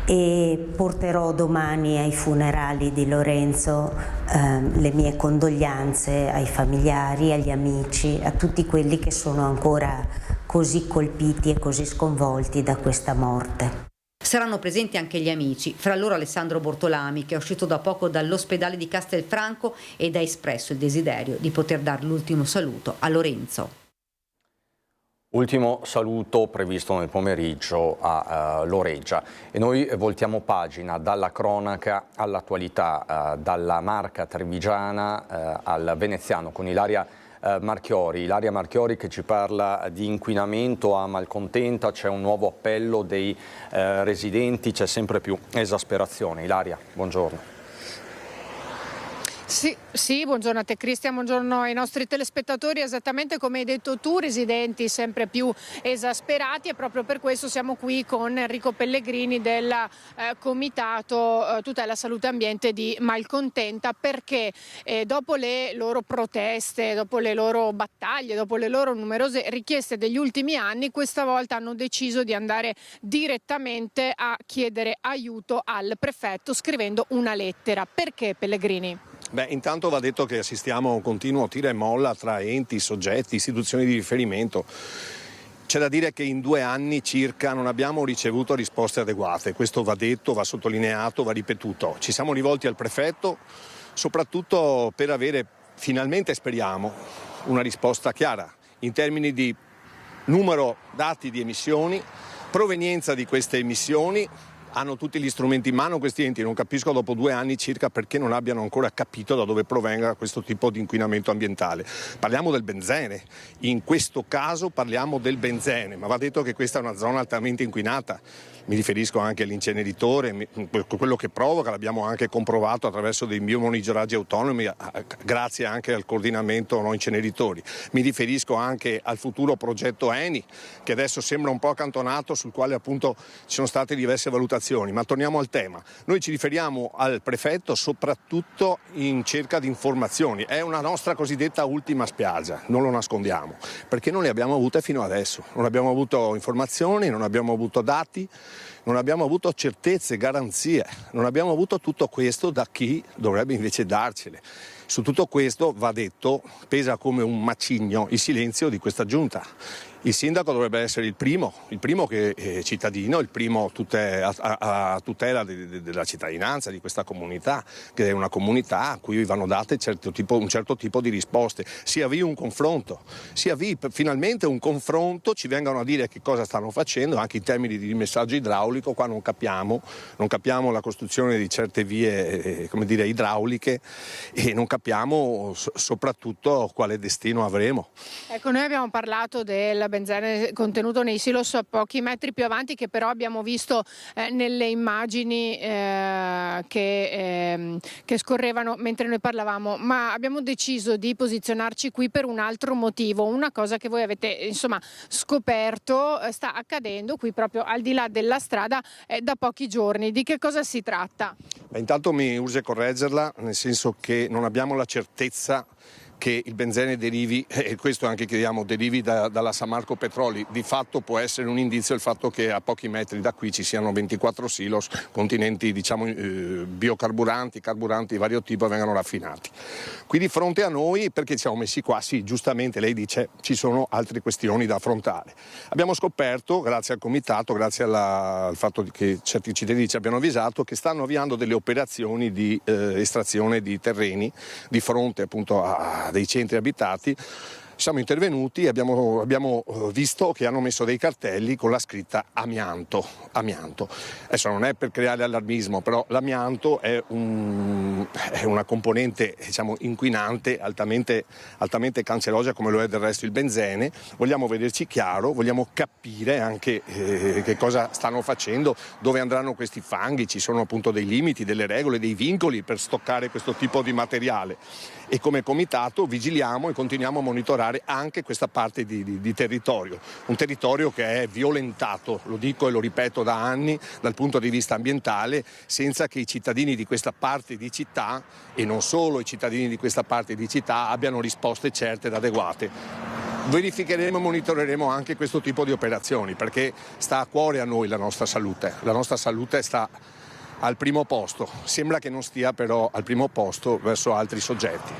e porterò domani ai funerali di Lorenzo le mie condoglianze ai familiari, agli amici, a tutti quelli che sono ancora così colpiti e così sconvolti da questa morte. Saranno presenti anche gli amici, fra loro Alessandro Bortolami, che è uscito da poco dall'ospedale di Castelfranco ed ha espresso il desiderio di poter dare l'ultimo saluto a Lorenzo. Ultimo saluto previsto nel pomeriggio a Loreggia e noi voltiamo pagina dalla cronaca all'attualità, dalla Marca trevigiana al veneziano con Ilaria Marchiori. Ilaria Marchiori che ci parla di inquinamento a Malcontenta, c'è un nuovo appello dei residenti, c'è sempre più esasperazione. Ilaria, buongiorno. Sì, buongiorno a te Cristian, buongiorno ai nostri telespettatori. Esattamente come hai detto tu, residenti sempre più esasperati, e proprio per questo siamo qui con Enrico Pellegrini del Comitato Tutela Salute Ambiente di Malcontenta, perché dopo le loro proteste, dopo le loro battaglie, dopo le loro numerose richieste degli ultimi anni, questa volta hanno deciso di andare direttamente a chiedere aiuto al prefetto scrivendo una lettera. Perché, Pellegrini? Intanto va detto che assistiamo a un continuo tira e molla tra enti, soggetti, istituzioni di riferimento. C'è da dire che in 2 anni circa non abbiamo ricevuto risposte adeguate, questo va detto, va sottolineato, va ripetuto. Ci siamo rivolti al prefetto soprattutto per avere finalmente, speriamo, una risposta chiara in termini di numero, dati di emissioni, provenienza di queste emissioni. Hanno tutti gli strumenti in mano questi enti, non capisco dopo 2 anni circa perché non abbiano ancora capito da dove provenga questo tipo di inquinamento ambientale. Parliamo del benzene, in questo caso parliamo del benzene, ma va detto che questa è una zona altamente inquinata. Mi riferisco anche all'inceneritore, quello che provoca, l'abbiamo anche comprovato attraverso dei biomonitoraggi autonomi, grazie anche al coordinamento no inceneritori. Mi riferisco anche al futuro progetto Eni, che adesso sembra un po' accantonato, sul quale appunto ci sono state diverse valutazioni. Ma torniamo al tema. Noi ci riferiamo al prefetto soprattutto in cerca di informazioni. È una nostra cosiddetta ultima spiaggia, non lo nascondiamo, perché non le abbiamo avute fino adesso. Non abbiamo avuto informazioni, non abbiamo avuto dati, non abbiamo avuto certezze, garanzie, non abbiamo avuto tutto questo da chi dovrebbe invece darcele. Su tutto questo, va detto, pesa come un macigno il silenzio di questa giunta. Il sindaco dovrebbe essere il primo che è cittadino, il primo a tutela della cittadinanza, di questa comunità, che è una comunità a cui vanno date un certo tipo di risposte. Si avvii un confronto, finalmente un confronto, ci vengano a dire che cosa stanno facendo, anche in termini di messaggio idraulico. Qua non capiamo la costruzione di certe vie idrauliche, e non capiamo soprattutto quale destino avremo. Ecco, noi abbiamo parlato del benzene contenuto nei silos a pochi metri più avanti, che però abbiamo visto nelle immagini che scorrevano mentre noi parlavamo, ma abbiamo deciso di posizionarci qui per un altro motivo, una cosa che voi avete scoperto sta accadendo qui proprio al di là della strada da pochi giorni. Di che cosa si tratta? Intanto mi urge correggerla, nel senso che non abbiamo la certezza che il benzene derivi, e questo anche chiediamo, derivi dalla San Marco Petroli. Di fatto può essere un indizio il fatto che a pochi metri da qui ci siano 24 silos contenenti biocarburanti, carburanti di vario tipo, vengano raffinati. Qui di fronte a noi, perché ci siamo messi qua? Sì, giustamente lei dice ci sono altre questioni da affrontare. Abbiamo scoperto, grazie al comitato, grazie al fatto che certi cittadini ci abbiano avvisato, che stanno avviando delle operazioni di estrazione di terreni di fronte appunto a dei centri abitati. Siamo intervenuti e abbiamo visto che hanno messo dei cartelli con la scritta amianto. Adesso non è per creare allarmismo, però l'amianto è una componente inquinante, altamente cancerogena, come lo è del resto il benzene. Vogliamo vederci chiaro, vogliamo capire anche che cosa stanno facendo, dove andranno questi fanghi. Ci sono appunto dei limiti, delle regole, dei vincoli per stoccare questo tipo di materiale, e come comitato vigiliamo e continuiamo a monitorare anche questa parte di territorio, un territorio che è violentato, lo dico e lo ripeto da anni, dal punto di vista ambientale, senza che i cittadini di questa parte di città, e non solo i cittadini di questa parte di città, abbiano risposte certe ed adeguate. Verificheremo e monitoreremo anche questo tipo di operazioni, perché sta a cuore a noi la nostra salute sta al primo posto, sembra che non stia però al primo posto verso altri soggetti.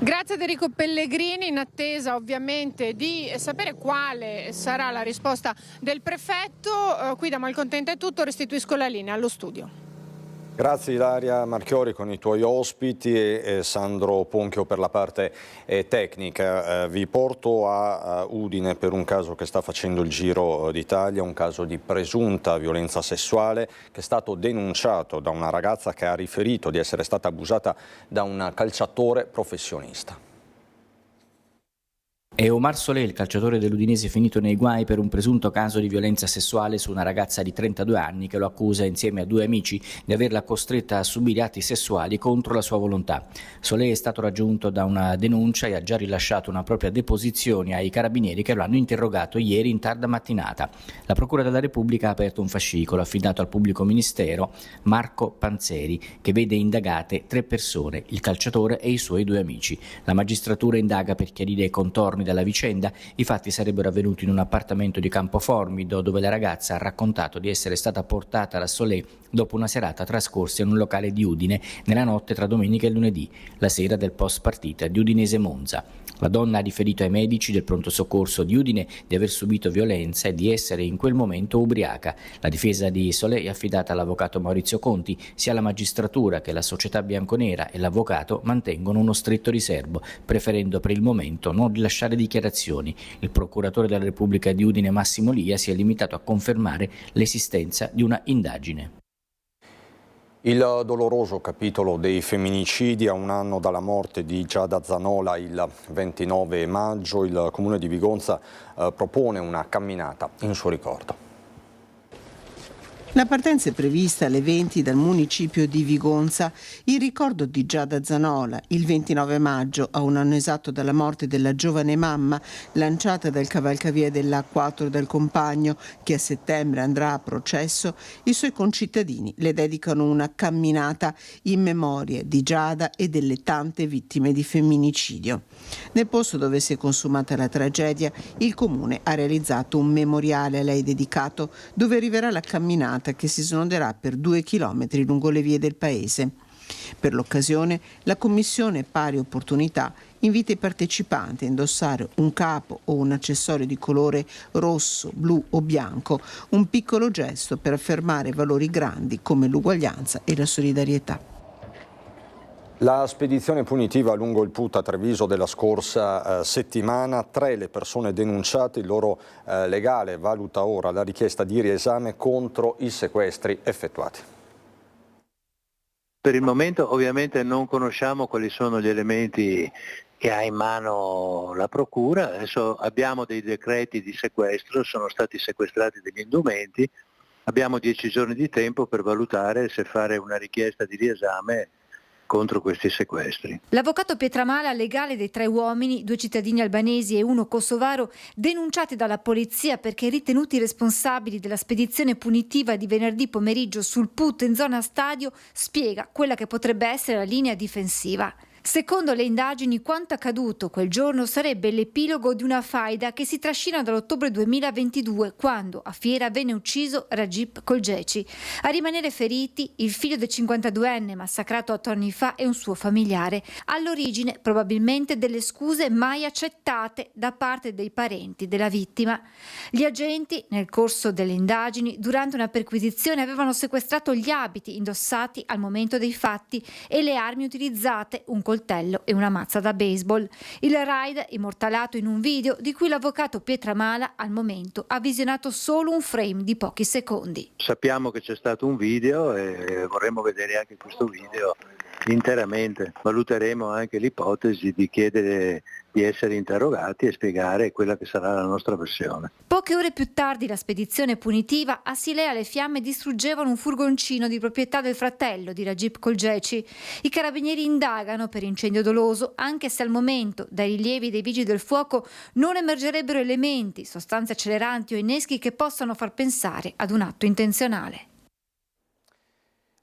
Grazie ad Enrico Pellegrini, in attesa ovviamente di sapere quale sarà la risposta del prefetto. Qui da Malcontenta è tutto, restituisco la linea allo studio. Grazie Ilaria Marchiori con i tuoi ospiti e Sandro Ponchio per la parte tecnica. Vi porto a Udine per un caso che sta facendo il giro d'Italia, un caso di presunta violenza sessuale che è stato denunciato da una ragazza che ha riferito di essere stata abusata da un calciatore professionista. È Omar Solé, il calciatore dell'Udinese finito nei guai per un presunto caso di violenza sessuale su una ragazza di 32 anni che lo accusa insieme a 2 amici di averla costretta a subire atti sessuali contro la sua volontà. Solé è stato raggiunto da una denuncia e ha già rilasciato una propria deposizione ai carabinieri che lo hanno interrogato ieri in tarda mattinata. La Procura della Repubblica ha aperto un fascicolo affidato al pubblico ministero Marco Panzeri che vede indagate 3 persone, il calciatore e i suoi 2 amici. La magistratura indaga per chiarire i contorni della vicenda. I fatti sarebbero avvenuti in un appartamento di Campoformido dove la ragazza ha raccontato di essere stata portata da Solé dopo una serata trascorsa in un locale di Udine nella notte tra domenica e lunedì, la sera del post partita di Udinese-Monza. La donna ha riferito ai medici del pronto soccorso di Udine di aver subito violenza e di essere in quel momento ubriaca. La difesa di Solé è affidata all'avvocato Maurizio Conti. Sia la magistratura che la società bianconera e l'avvocato mantengono uno stretto riservo, preferendo per il momento non rilasciare dichiarazioni. Il procuratore della Repubblica di Udine Massimo Lia si è limitato a confermare l'esistenza di una indagine. Il doloroso capitolo dei femminicidi a un anno dalla morte di Giada Zanola il 29 maggio, il Comune di Vigonza propone una camminata in suo ricordo. La partenza è prevista alle 20 dal municipio di Vigonza. Il ricordo di Giada Zanola, il 29 maggio, a un anno esatto dalla morte della giovane mamma, lanciata dal cavalcavia dell'A4 del compagno, che a settembre andrà a processo, i suoi concittadini le dedicano una camminata in memoria di Giada e delle tante vittime di femminicidio. Nel posto dove si è consumata la tragedia, il Comune ha realizzato un memoriale a lei dedicato, dove arriverà la camminata che si snoderà per 2 chilometri lungo le vie del paese. Per l'occasione, la Commissione Pari Opportunità invita i partecipanti a indossare un capo o un accessorio di colore rosso, blu o bianco, un piccolo gesto per affermare valori grandi come l'uguaglianza e la solidarietà. La spedizione punitiva lungo il PUT a Treviso della scorsa settimana, 3 le persone denunciate, il loro legale valuta ora la richiesta di riesame contro i sequestri effettuati. Per il momento ovviamente non conosciamo quali sono gli elementi che ha in mano la Procura, adesso abbiamo dei decreti di sequestro, sono stati sequestrati degli indumenti, abbiamo 10 giorni di tempo per valutare se fare una richiesta di riesame contro questi sequestri. L'avvocato Pietramala, legale dei 3 uomini, 2 cittadini albanesi e 1 kosovaro, denunciati dalla polizia perché ritenuti responsabili della spedizione punitiva di venerdì pomeriggio sul PUT in zona stadio, spiega quella che potrebbe essere la linea difensiva. Secondo le indagini, quanto accaduto quel giorno sarebbe l'epilogo di una faida che si trascina dall'ottobre 2022, quando a Fiera venne ucciso Rajib Kolgeci. A rimanere feriti il figlio del 52enne massacrato 8 anni fa e un suo familiare. All'origine probabilmente delle scuse mai accettate da parte dei parenti della vittima. Gli agenti, nel corso delle indagini, durante una perquisizione avevano sequestrato gli abiti indossati al momento dei fatti e le armi utilizzate, un coltello e una mazza da baseball. Il raid immortalato in un video di cui l'avvocato Pietramala al momento ha visionato solo un frame di pochi secondi. Sappiamo che c'è stato un video e vorremmo vedere anche questo video interamente. Valuteremo anche l'ipotesi di chiedere di essere interrogati e spiegare quella che sarà la nostra versione. Poche ore più tardi la spedizione punitiva a Silea le fiamme distruggevano un furgoncino di proprietà del fratello di Rajib Kolgeci. I carabinieri indagano per incendio doloso, anche se al momento dai rilievi dei vigili del fuoco non emergerebbero elementi, sostanze acceleranti o inneschi che possano far pensare ad un atto intenzionale.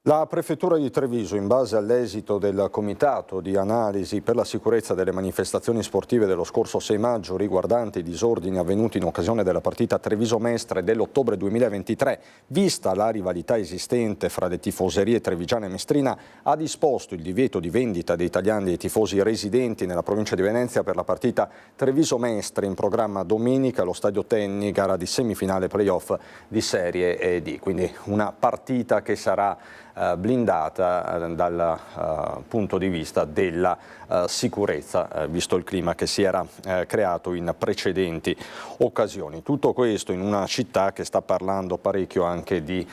La Prefettura di Treviso, in base all'esito del Comitato di Analisi per la Sicurezza delle Manifestazioni Sportive dello scorso 6 maggio riguardanti i disordini avvenuti in occasione della partita Treviso-Mestre dell'ottobre 2023, vista la rivalità esistente fra le tifoserie trevigiana e mestrina, ha disposto il divieto di vendita dei tagliandi ai tifosi residenti nella provincia di Venezia per la partita Treviso-Mestre in programma domenica allo Stadio Tenni, gara di semifinale playoff di Serie D. Quindi una partita che sarà blindata dal punto di vista della sicurezza, visto il clima che si era creato in precedenti occasioni. Tutto questo in una città che sta parlando parecchio anche di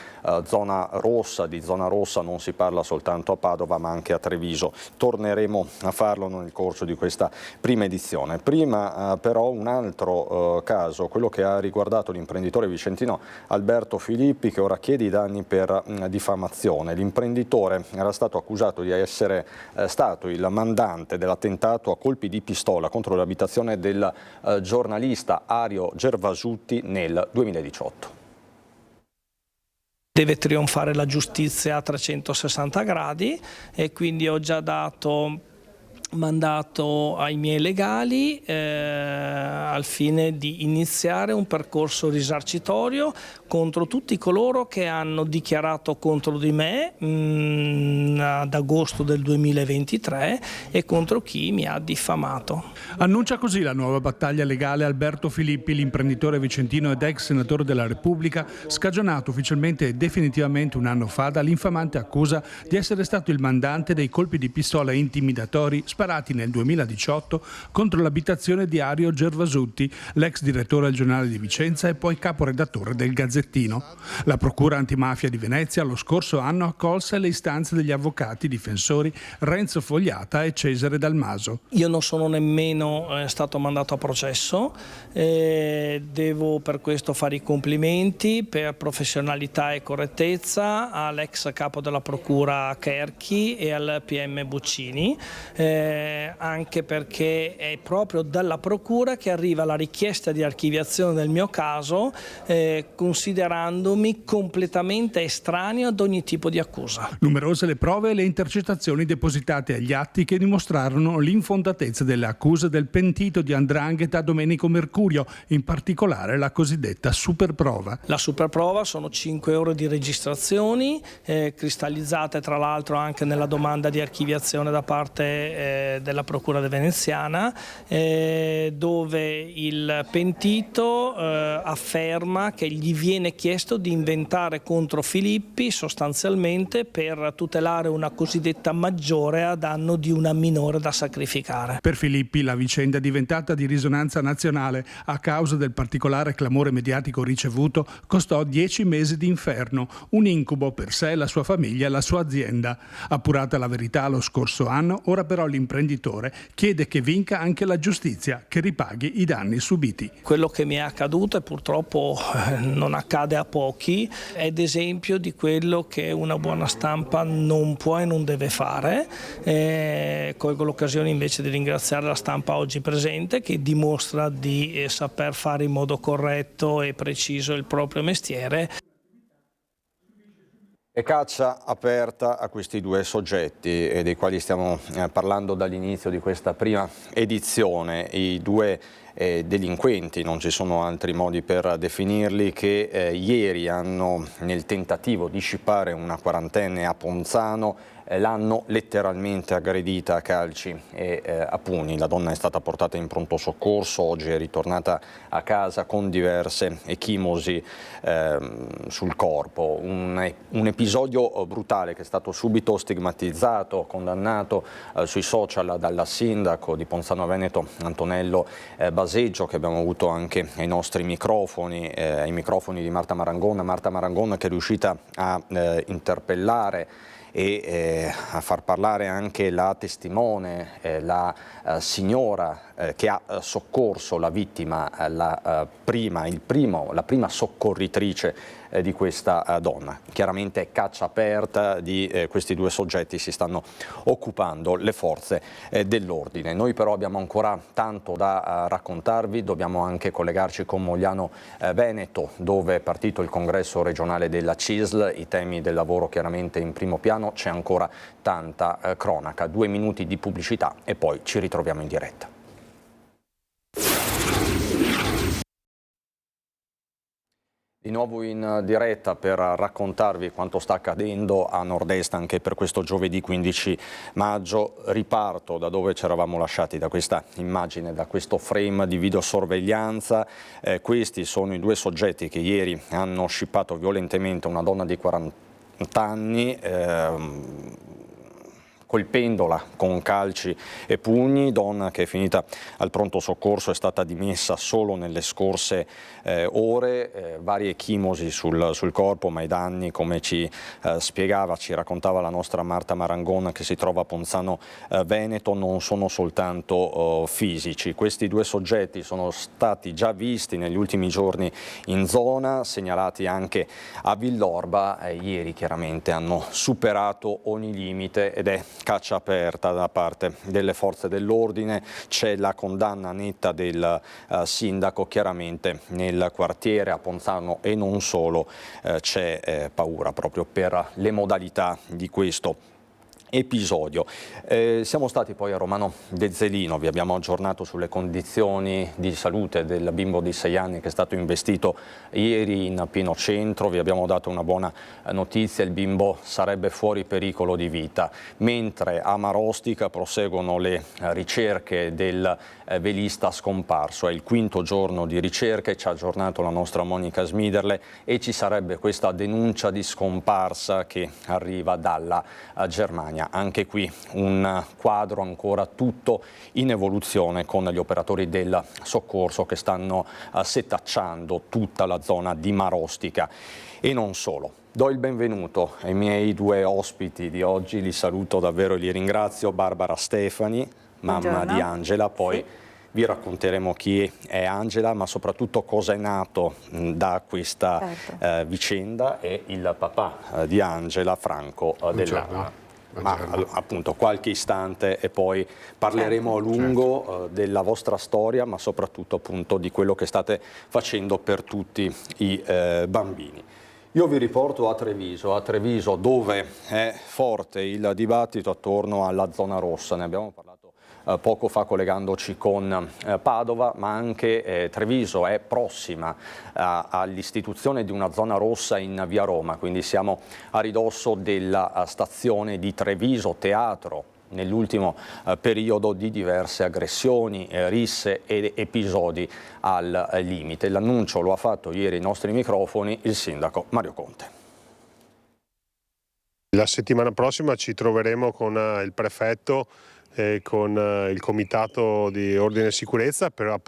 zona rossa. Di zona rossa non si parla soltanto a Padova ma anche a Treviso. Torneremo a farlo nel corso di questa prima edizione. Prima però un altro caso, quello che ha riguardato l'imprenditore vicentino Alberto Filippi, che ora chiede i danni per diffamazione. L'imprenditore era stato accusato di essere stato il mandante dell'attentato a colpi di pistola contro l'abitazione del giornalista Ario Gervasutti nel 2018. Deve trionfare la giustizia a 360 gradi e quindi ho già dato mandato ai miei legali al fine di iniziare un percorso risarcitorio contro tutti coloro che hanno dichiarato contro di me ad agosto del 2023 e contro chi mi ha diffamato. Annuncia così la nuova battaglia legale Alberto Filippi, l'imprenditore vicentino ed ex senatore della Repubblica, scagionato ufficialmente e definitivamente un anno fa dall'infamante accusa di essere stato il mandante dei colpi di pistola intimidatori sparati nel 2018 contro l'abitazione di Ario Gervasutti, l'ex direttore del Giornale di Vicenza e poi caporedattore del Gazzettino. La Procura Antimafia di Venezia lo scorso anno accolse le istanze degli avvocati difensori Renzo Fogliata e Cesare Dalmaso. Io non sono nemmeno stato mandato a processo, devo per questo fare i complimenti per professionalità e correttezza all'ex capo della Procura Cherchi e al PM Buccini, anche perché è proprio dalla Procura che arriva la richiesta di archiviazione del mio caso, considerandomi completamente estraneo ad ogni tipo di accusa. Numerose le prove e le intercettazioni depositate agli atti che dimostrarono l'infondatezza delle accuse del pentito di 'ndrangheta Domenico Mercurio, in particolare la cosiddetta superprova. La superprova sono 5 ore di registrazioni, cristallizzate tra l'altro anche nella domanda di archiviazione da parte della Procura veneziana, dove il pentito afferma che gli viene chiesto di inventare contro Filippi sostanzialmente per tutelare una cosiddetta maggiore a danno di una minore da sacrificare. Per Filippi la vicenda è diventata di risonanza nazionale. A causa del particolare clamore mediatico ricevuto costò 10 mesi di inferno, un incubo per sé, la sua famiglia e la sua azienda. Appurata la verità lo scorso anno, ora però l'imprenditore chiede che vinca anche la giustizia, che ripaghi i danni subiti. Quello che mi è accaduto, e purtroppo non accade a pochi, è ad esempio di quello che una buona stampa non può e non deve fare. Colgo l'occasione invece di ringraziare la stampa oggi presente, che dimostra di saper fare in modo corretto e preciso il proprio mestiere. E caccia aperta a questi due soggetti dei quali stiamo parlando dall'inizio di questa prima edizione, i due delinquenti, non ci sono altri modi per definirli, che ieri hanno, nel tentativo di scippare una quarantenne a Ponzano, l'hanno letteralmente aggredita a calci e a pugni. La donna è stata portata in pronto soccorso, oggi è ritornata a casa con diverse ecchimosi sul corpo. Un episodio brutale che è stato subito stigmatizzato, condannato sui social dal sindaco di Ponzano Veneto Antonello Baseggio, che abbiamo avuto anche ai nostri microfoni, ai microfoni di Marta Marangona, che è riuscita a interpellare e a far parlare anche la testimone, la signora che ha soccorso la vittima, la prima soccorritrice di questa donna. Chiaramente è caccia aperta di questi due soggetti, si stanno occupando le forze dell'ordine. Noi però abbiamo ancora tanto da raccontarvi, dobbiamo anche collegarci con Mogliano Veneto, dove è partito il congresso regionale della CISL, i temi del lavoro chiaramente in primo piano, c'è ancora tanta cronaca. 2 minuti di pubblicità e poi ci ritroviamo in diretta. Di nuovo in diretta per raccontarvi quanto sta accadendo a nord-est anche per questo giovedì 15 maggio. Riparto da dove ci eravamo lasciati, da questa immagine, da questo frame di videosorveglianza. Questi sono i due soggetti che ieri hanno scippato violentemente una donna di anni, colpendola con calci e pugni. Donna che è finita al pronto soccorso è stata dimessa solo nelle scorse ore, varie echimosi sul corpo, ma i danni, come ci spiegava, ci raccontava la nostra Marta Marangon, che si trova a Ponzano Veneto, non sono soltanto fisici. Questi due soggetti sono stati già visti negli ultimi giorni in zona, segnalati anche a Villorba, ieri chiaramente hanno superato ogni limite ed è caccia aperta da parte delle forze dell'ordine. C'è la condanna netta del sindaco. Chiaramente nel quartiere a Ponzano e non solo c'è paura proprio per le modalità di questo episodio. Siamo stati poi a Romano Dezzelino, vi abbiamo aggiornato sulle condizioni di salute del bimbo di 6 anni che è stato investito ieri in pieno centro. Vi abbiamo dato una buona notizia: il bimbo sarebbe fuori pericolo di vita, mentre a Marostica proseguono le ricerche del velista scomparso. È il 5° giorno di ricerche, ci ha aggiornato la nostra Monica Smiderle, e ci sarebbe questa denuncia di scomparsa che arriva dalla Germania. Anche qui un quadro ancora tutto in evoluzione, con gli operatori del soccorso che stanno setacciando tutta la zona di Marostica e non solo. Do il benvenuto ai miei 2 ospiti di oggi, li saluto davvero e li ringrazio. Barbara Stefani, mamma di Angela, poi sì, vi racconteremo chi è Angela, ma soprattutto cosa è nato da questa vicenda, e il papà di Angela, Franco Dell'Anna. Ma appunto qualche istante e poi parleremo a lungo della vostra storia, ma soprattutto appunto di quello che state facendo per tutti i bambini. Io vi riporto a Treviso dove è forte il dibattito attorno alla zona rossa. Ne abbiamo parlato poco fa collegandoci con Padova, ma anche Treviso è prossima all'istituzione di una zona rossa in via Roma, quindi siamo a ridosso della stazione di Treviso, teatro nell'ultimo periodo di diverse aggressioni, risse ed episodi al limite. L'annuncio lo ha fatto ieri ai nostri microfoni il sindaco Mario Conte. La settimana prossima ci troveremo con il prefetto e con il comitato di ordine e sicurezza per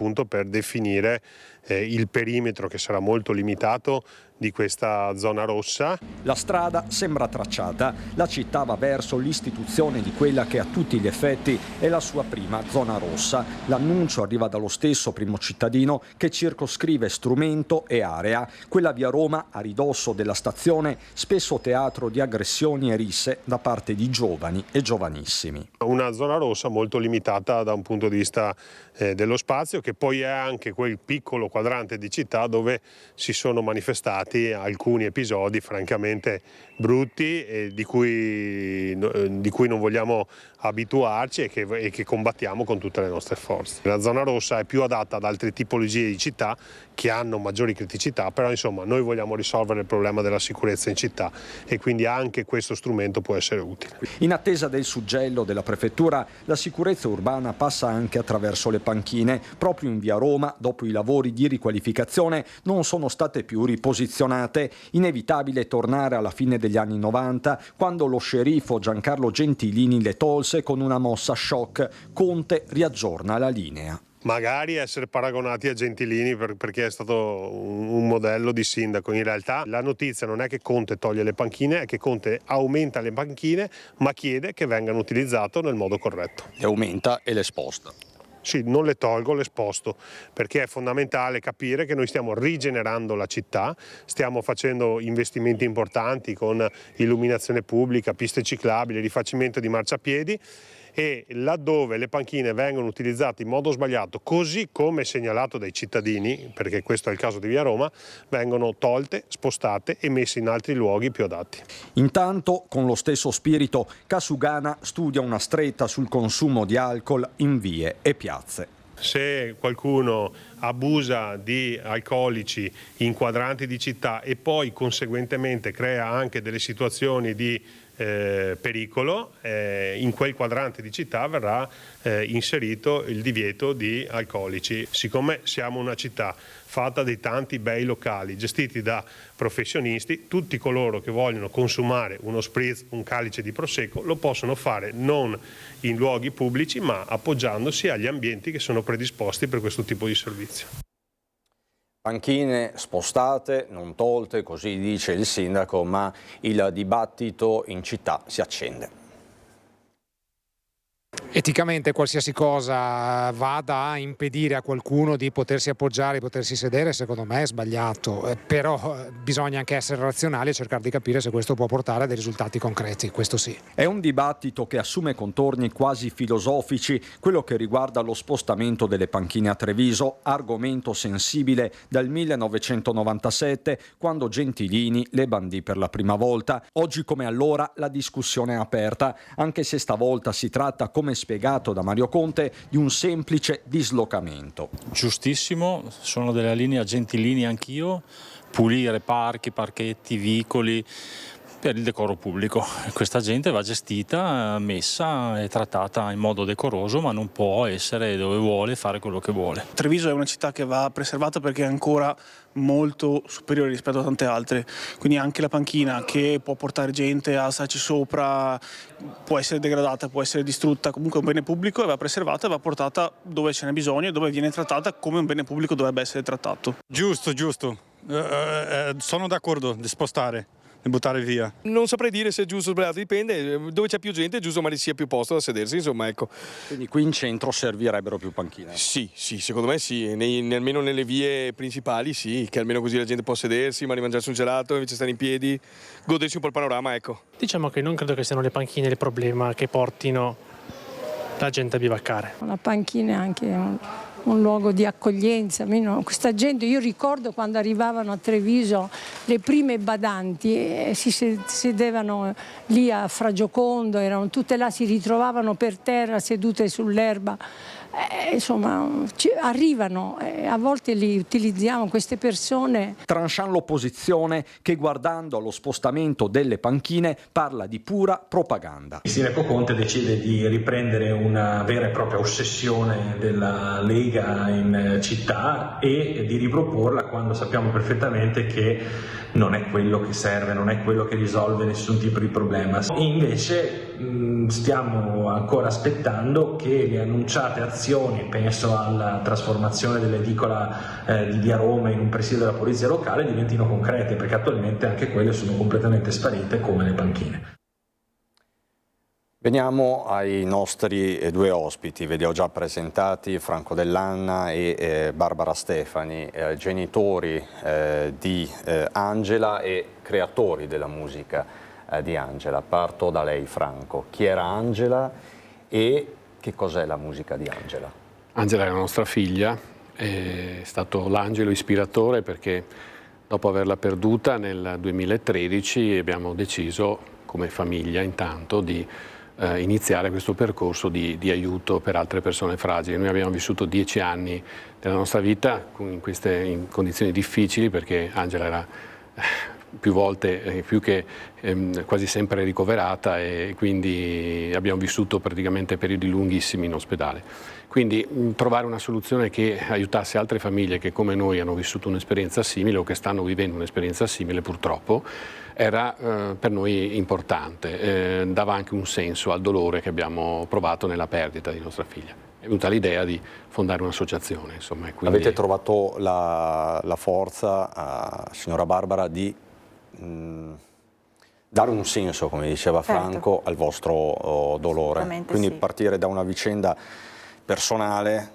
definire il perimetro, che sarà molto limitato, di questa zona rossa. La strada sembra tracciata, la città va verso l'istituzione di quella che a tutti gli effetti è la sua prima zona rossa. L'annuncio arriva dallo stesso primo cittadino che circoscrive strumento e area. Quella via Roma, a ridosso della stazione, spesso teatro di aggressioni e risse da parte di giovani e giovanissimi. Una zona rossa molto limitata da un punto di vista dello spazio, che poi è anche quel piccolo quadrante di città dove si sono manifestati alcuni episodi francamente brutti e di cui non vogliamo abituarci e che combattiamo con tutte le nostre forze. La zona rossa è più adatta ad altre tipologie di città che hanno maggiori criticità, però insomma noi vogliamo risolvere il problema della sicurezza in città e quindi anche questo strumento può essere utile. In attesa del suggello della prefettura, la sicurezza urbana passa anche attraverso le panchine. Proprio in via Roma, dopo i lavori di riqualificazione, non sono state più riposizionate. Inevitabile tornare alla fine degli anni 90, quando lo sceriffo Giancarlo Gentilini le tolse con una mossa shock. Conte riaggiorna la linea. Magari essere paragonati a Gentilini perché è stato un modello di sindaco. In realtà la notizia non è che Conte toglie le panchine, è che Conte aumenta le panchine, ma chiede che vengano utilizzate nel modo corretto. Le aumenta e le sposta. Sì, non le tolgo, le sposto, perché è fondamentale capire che noi stiamo rigenerando la città, stiamo facendo investimenti importanti con illuminazione pubblica, piste ciclabili, rifacimento di marciapiedi, e laddove le panchine vengono utilizzate in modo sbagliato, così come segnalato dai cittadini, perché questo è il caso di via Roma, vengono tolte, spostate e messe in altri luoghi più adatti. Intanto, con lo stesso spirito, Casugana studia una stretta sul consumo di alcol in vie e piazze. Se qualcuno abusa di alcolici in quadranti di città e poi conseguentemente crea anche delle situazioni di pericolo, in quel quadrante di città verrà inserito il divieto di alcolici. Siccome siamo una città fatta di tanti bei locali gestiti da professionisti, tutti coloro che vogliono consumare uno spritz, un calice di prosecco lo possono fare non in luoghi pubblici ma appoggiandosi agli ambienti che sono predisposti per questo tipo di servizio. Panchine spostate, non tolte, così dice il sindaco, ma il dibattito in città si accende. Eticamente qualsiasi cosa vada a impedire a qualcuno di potersi appoggiare, di potersi sedere, secondo me è sbagliato, però bisogna anche essere razionali e cercare di capire se questo può portare a dei risultati concreti, questo sì. È un dibattito che assume contorni quasi filosofici, quello che riguarda lo spostamento delle panchine a Treviso, argomento sensibile dal 1997, quando Gentilini le bandì per la prima volta. Oggi come allora la discussione è aperta, anche se stavolta si tratta, come spiegato da Mario Conte, di un semplice dislocamento. Giustissimo, sono della linea Gentilini anch'io, pulire parchi, parchetti, vicoli per il decoro pubblico. Questa gente va gestita, messa e trattata in modo decoroso, ma non può essere dove vuole, fare quello che vuole. Treviso è una città che va preservata perché è ancora molto superiore rispetto a tante altre, quindi anche la panchina che può portare gente a starci sopra può essere degradata, può essere distrutta, comunque è un bene pubblico e va preservata e va portata dove ce n'è bisogno e dove viene trattata come un bene pubblico dovrebbe essere trattato. Giusto, sono d'accordo di spostare e buttare via. Non saprei dire se è giusto o sbagliato, dipende, dove c'è più gente è giusto ma sia più posto da sedersi, insomma, ecco. Quindi qui in centro servirebbero più panchine? Sì, secondo me sì, almeno nelle vie principali sì, che almeno così la gente può sedersi, ma mangiarsi un gelato, invece stare in piedi, godersi un po' il panorama, ecco. Diciamo che non credo che siano le panchine il problema che portino la gente a bivaccare. La panchina è anche un luogo di accoglienza. Questa gente, io ricordo quando arrivavano a Treviso le prime badanti si sedevano lì a Fragiocondo, erano tutte là, si ritrovavano per terra sedute sull'erba. Insomma, arrivano, a volte li utilizziamo queste persone. Tranchant l'opposizione che, guardando allo spostamento delle panchine, parla di pura propaganda. Il sindaco Conte decide di riprendere una vera e propria ossessione della Lega in città e di riproporla quando sappiamo perfettamente che non è quello che serve, non è quello che risolve nessun tipo di problema. Invece stiamo ancora aspettando che le annunciate azioni, penso alla trasformazione dell'edicola di Via Roma in un presidio della polizia locale, diventino concrete, perché attualmente anche quelle sono completamente sparite come le panchine. Veniamo ai nostri due ospiti, ve li ho già presentati, Franco Dell'Anna e Barbara Stefani, genitori di Angela e creatori della musica di Angela. Parto da lei, Franco. Chi era Angela e che cos'è la musica di Angela? Angela è la nostra figlia, è stato l'angelo ispiratore perché dopo averla perduta nel 2013 abbiamo deciso come famiglia intanto di iniziare questo percorso di aiuto per altre persone fragili. Noi abbiamo vissuto 10 anni della nostra vita in condizioni difficili perché Angela era più volte, più che quasi sempre ricoverata e quindi abbiamo vissuto praticamente periodi lunghissimi in ospedale. Quindi trovare una soluzione che aiutasse altre famiglie che come noi hanno vissuto un'esperienza simile o che stanno vivendo un'esperienza simile purtroppo era per noi importante, dava anche un senso al dolore che abbiamo provato nella perdita di nostra figlia. È venuta l'idea di fondare un'associazione. Insomma, quindi... Avete trovato la forza, signora Barbara, di dare un senso, come diceva Franco, al vostro dolore. Quindi sì. Partire da una vicenda personale,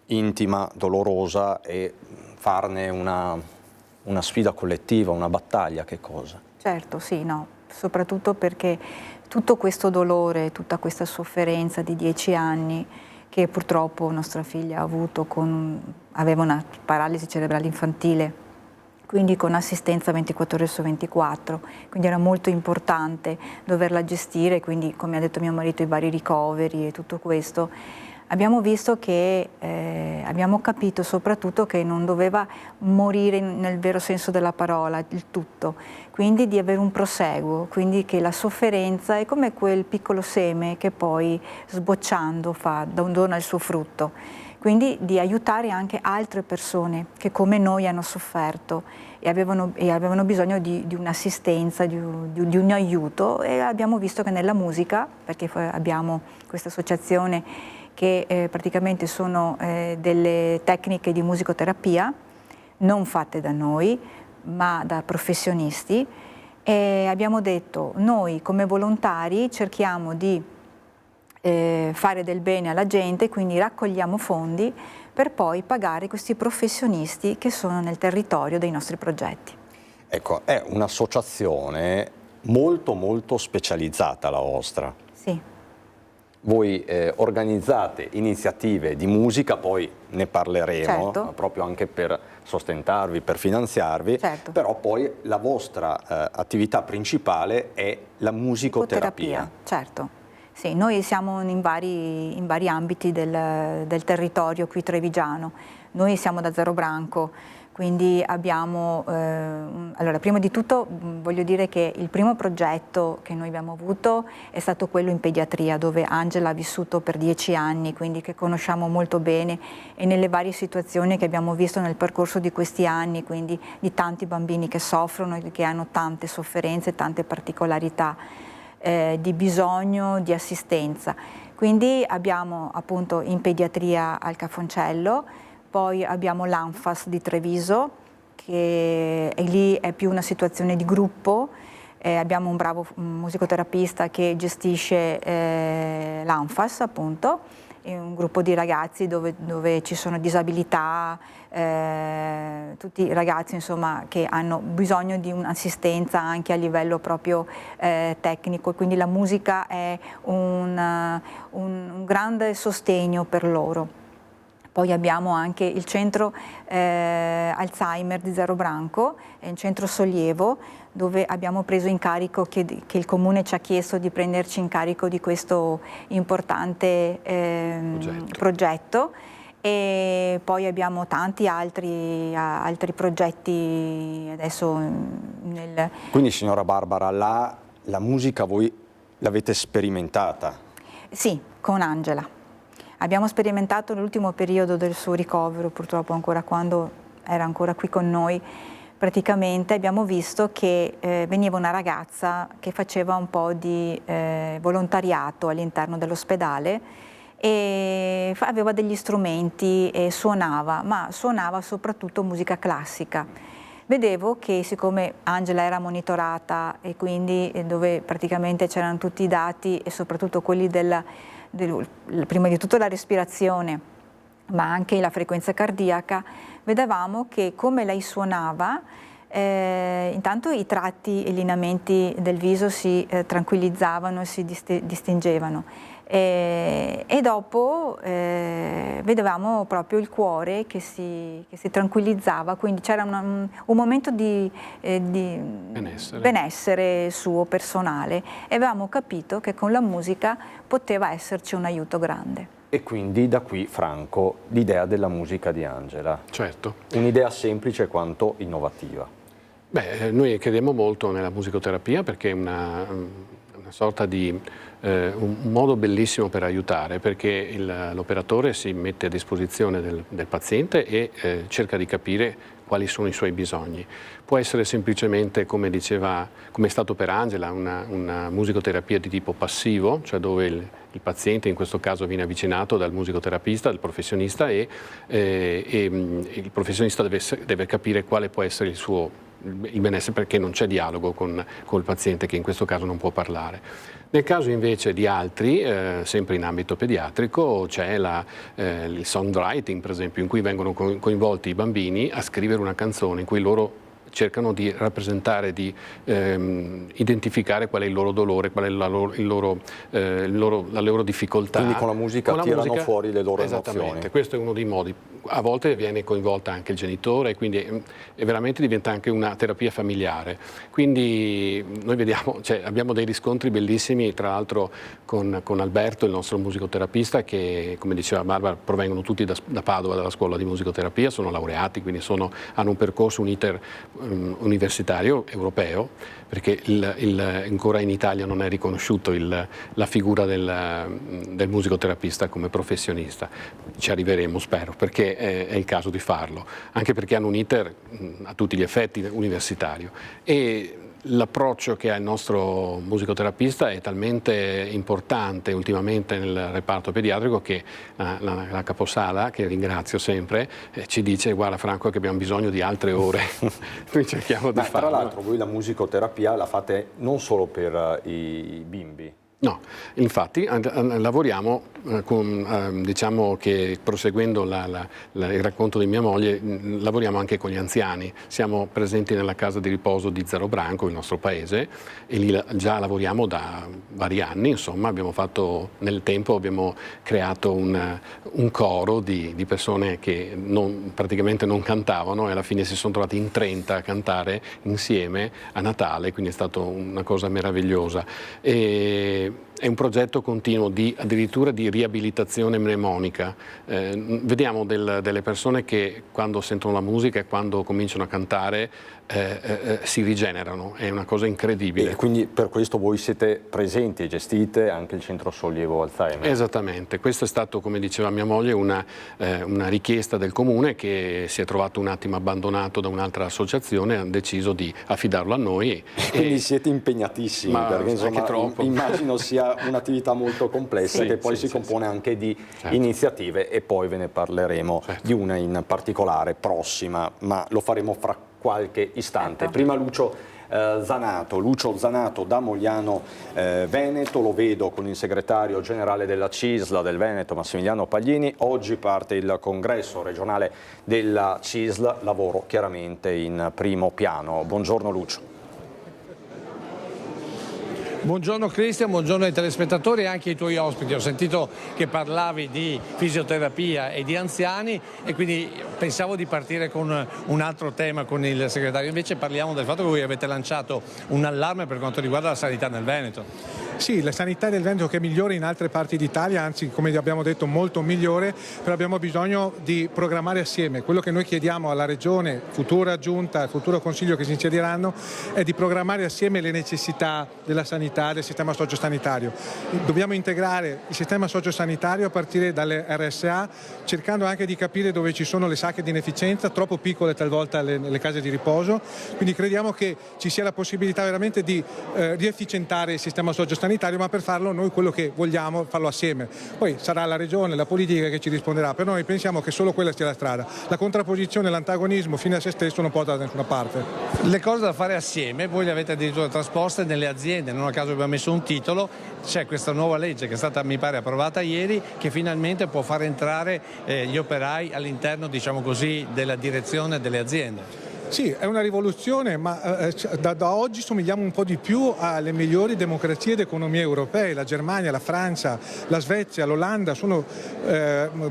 intima, dolorosa e farne una sfida collettiva, una battaglia, che cosa? Certo, sì, no, soprattutto perché tutto questo dolore, tutta questa sofferenza di 10 anni che purtroppo nostra figlia ha avuto, aveva una paralisi cerebrale infantile, quindi con assistenza 24 ore su 24, quindi era molto importante doverla gestire, quindi come ha detto mio marito i vari ricoveri e tutto questo. abbiamo visto che, abbiamo capito soprattutto che non doveva morire nel vero senso della parola il tutto, quindi di avere un proseguo, quindi che la sofferenza è come quel piccolo seme che poi sbocciando dona il suo frutto, quindi di aiutare anche altre persone che come noi hanno sofferto e avevano bisogno di un'assistenza, di un aiuto, e abbiamo visto che nella musica, perché abbiamo questa associazione che praticamente sono delle tecniche di musicoterapia non fatte da noi ma da professionisti, e abbiamo detto noi come volontari cerchiamo di fare del bene alla gente, quindi raccogliamo fondi per poi pagare questi professionisti che sono nel territorio dei nostri progetti. Ecco, è un'associazione molto specializzata la vostra. Sì. Voi organizzate iniziative di musica, poi ne parleremo, certo, proprio anche per sostentarvi, per finanziarvi, certo, però poi la vostra attività principale è la musicoterapia. Certo, sì, noi siamo in vari ambiti del territorio qui trevigiano. Noi siamo da Zero Branco, quindi abbiamo, allora prima di tutto voglio dire che il primo progetto che noi abbiamo avuto è stato quello in pediatria, dove Angela ha vissuto per 10 anni, quindi che conosciamo molto bene, e nelle varie situazioni che abbiamo visto nel percorso di questi anni, quindi di tanti bambini che soffrono e che hanno tante sofferenze, tante particolarità, di bisogno di assistenza. Quindi abbiamo appunto in pediatria al Cafoncello, poi abbiamo l'Anfas di Treviso, che lì è più una situazione di gruppo, abbiamo un bravo musicoterapista che gestisce l'Anfas appunto, un gruppo di ragazzi dove ci sono disabilità, tutti i ragazzi insomma che hanno bisogno di un'assistenza anche a livello proprio tecnico, quindi la musica è un grande sostegno per loro. Poi abbiamo anche il centro Alzheimer di Zero Branco, è un centro sollievo, dove abbiamo preso in carico, che il Comune ci ha chiesto di prenderci in carico di questo importante progetto. E poi abbiamo tanti altri progetti adesso. Quindi signora Barbara, la musica voi l'avete sperimentata? Sì, con Angela. Abbiamo sperimentato nell'ultimo periodo del suo ricovero, purtroppo ancora quando era ancora qui con noi, praticamente abbiamo visto che veniva una ragazza che faceva un po' di volontariato all'interno dell'ospedale e aveva degli strumenti e suonava, ma suonava soprattutto musica classica. Vedevo che siccome Angela era monitorata e quindi dove praticamente c'erano tutti i dati e soprattutto quelli prima di tutto la respirazione, ma anche la frequenza cardiaca, vedevamo che come lei suonava, intanto i tratti e i lineamenti del viso si tranquillizzavano e si distingevano. E dopo vedevamo proprio il cuore che si tranquillizzava, quindi c'era un momento di benessere suo personale, e avevamo capito che con la musica poteva esserci un aiuto grande. E quindi da qui, Franco, l'idea della musica di Angela. Certo. Un'idea semplice quanto innovativa. Beh, noi crediamo molto nella musicoterapia perché è una sorta di un modo bellissimo per aiutare, perché l'operatore si mette a disposizione del paziente e cerca di capire quali sono i suoi bisogni. Può essere semplicemente, come è stato per Angela, una musicoterapia di tipo passivo, cioè dove il paziente in questo caso viene avvicinato dal musicoterapista, dal professionista, e il professionista deve capire quale può essere il benessere, perché non c'è dialogo con il paziente, che in questo caso non può parlare. Nel caso invece di altri, sempre in ambito pediatrico, c'è il songwriting, per esempio, in cui vengono coinvolti i bambini a scrivere una canzone in cui loro cercano di rappresentare, di identificare qual è il loro dolore, qual è la loro difficoltà. Quindi con la musica tirano fuori le loro emozioni. Questo è uno dei modi. A volte viene coinvolta anche il genitore, quindi veramente diventa anche una terapia familiare. Quindi noi vediamo, abbiamo dei riscontri bellissimi, tra l'altro con Alberto, il nostro musicoterapista, che come diceva Barbara provengono tutti da Padova, dalla scuola di musicoterapia, sono laureati, quindi hanno un percorso, un iter universitario europeo, perché ancora in Italia non è riconosciuto la figura del musicoterapista come professionista. Ci arriveremo, spero, perché è il caso di farlo, anche perché hanno un iter a tutti gli effetti universitario. E l'approccio che ha il nostro musicoterapista è talmente importante ultimamente nel reparto pediatrico che la caposala, che ringrazio sempre, ci dice: guarda Franco, che abbiamo bisogno di altre ore. Noi cerchiamo di farlo. Tra l'altro voi la musicoterapia la fate non solo per i bimbi. No, infatti lavoriamo diciamo che, proseguendo il racconto di mia moglie, lavoriamo anche con gli anziani. Siamo presenti nella casa di riposo di Zero Branco, il nostro paese, e lì già lavoriamo da vari anni. Insomma, nel tempo abbiamo creato un coro di persone che praticamente non cantavano, e alla fine si sono trovati in 30 a cantare insieme a Natale, quindi è stata una cosa meravigliosa. È un progetto continuo addirittura di riabilitazione mnemonica. Vediamo delle persone che quando sentono la musica e quando cominciano a cantare si rigenerano, è una cosa incredibile. E quindi per questo voi siete presenti e gestite anche il centro sollievo Alzheimer? Esattamente, questo è stato, come diceva mia moglie, una richiesta del comune, che si è trovato un attimo abbandonato da un'altra associazione, ha deciso di affidarlo a noi. Quindi siete impegnatissimi, perché insomma immagino sia un'attività molto complessa, che poi si compone anche di iniziative, e poi ve ne parleremo di una in particolare prossima, ma lo faremo fra qualche istante. Prima Lucio Zanato da Mogliano Veneto, lo vedo con il segretario generale della CISL del Veneto, Massimiliano Paglini. Oggi parte il congresso regionale della CISL, lavoro chiaramente in primo piano. Buongiorno Lucio. Buongiorno Cristian, buongiorno ai telespettatori e anche ai tuoi ospiti. Ho sentito che parlavi di fisioterapia e di anziani, e quindi pensavo di partire con un altro tema con il segretario. Invece parliamo del fatto che voi avete lanciato un allarme per quanto riguarda la sanità nel Veneto. Sì, la sanità del Veneto, che è migliore in altre parti d'Italia, anzi come abbiamo detto molto migliore, però abbiamo bisogno di programmare assieme. Quello che noi chiediamo alla Regione, futura Giunta e futuro Consiglio che si insediranno, è di programmare assieme le necessità della sanità, del sistema sociosanitario. Dobbiamo integrare il sistema sociosanitario a partire dalle RSA, cercando anche di capire dove ci sono le sacche di inefficienza, troppo piccole talvolta le case di riposo. Quindi crediamo che ci sia la possibilità veramente di riefficientare il sistema sociosanitario, ma per farlo noi quello che vogliamo farlo assieme. Poi sarà la Regione, la politica che ci risponderà, però noi pensiamo che solo quella sia la strada. La contrapposizione, l'antagonismo fine a se stesso non porta da nessuna parte. Le cose da fare assieme voi le avete addirittura trasposte nelle aziende, non a caso abbiamo messo un titolo. C'è questa nuova legge che è stata, mi pare, approvata ieri, che finalmente può far entrare gli operai all'interno, diciamo così, della direzione delle aziende. Sì, è una rivoluzione, ma da oggi somigliamo un po' di più alle migliori democrazie ed economie europee. La Germania, la Francia, la Svezia, l'Olanda sono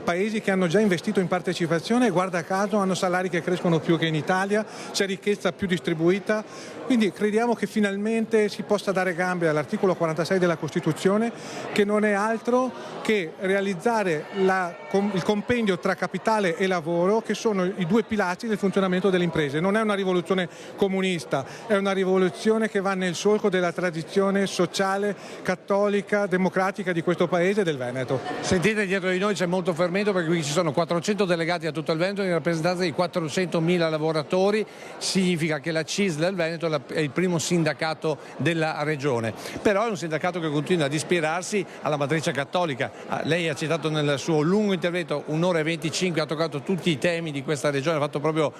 paesi che hanno già investito in partecipazione e, guarda caso, hanno salari che crescono più che in Italia, c'è ricchezza più distribuita. Quindi crediamo che finalmente si possa dare gambe all'articolo 46 della Costituzione, che non è altro che realizzare il compendio tra capitale e lavoro, che sono i due pilastri del funzionamento delle imprese. Non è una rivoluzione comunista, è una rivoluzione che va nel solco della tradizione sociale, cattolica, democratica di questo paese e del Veneto. Sentite, dietro di noi c'è molto fermento, perché qui ci sono 400 delegati a tutto il Veneto in rappresentanza di 400.000 lavoratori. Significa che la CISL del Veneto è il primo sindacato della regione, però è un sindacato che continua ad ispirarsi alla matrice cattolica. Lei ha citato nel suo lungo intervento, 1 ora e 25, ha toccato tutti i temi di questa regione, ha fatto proprio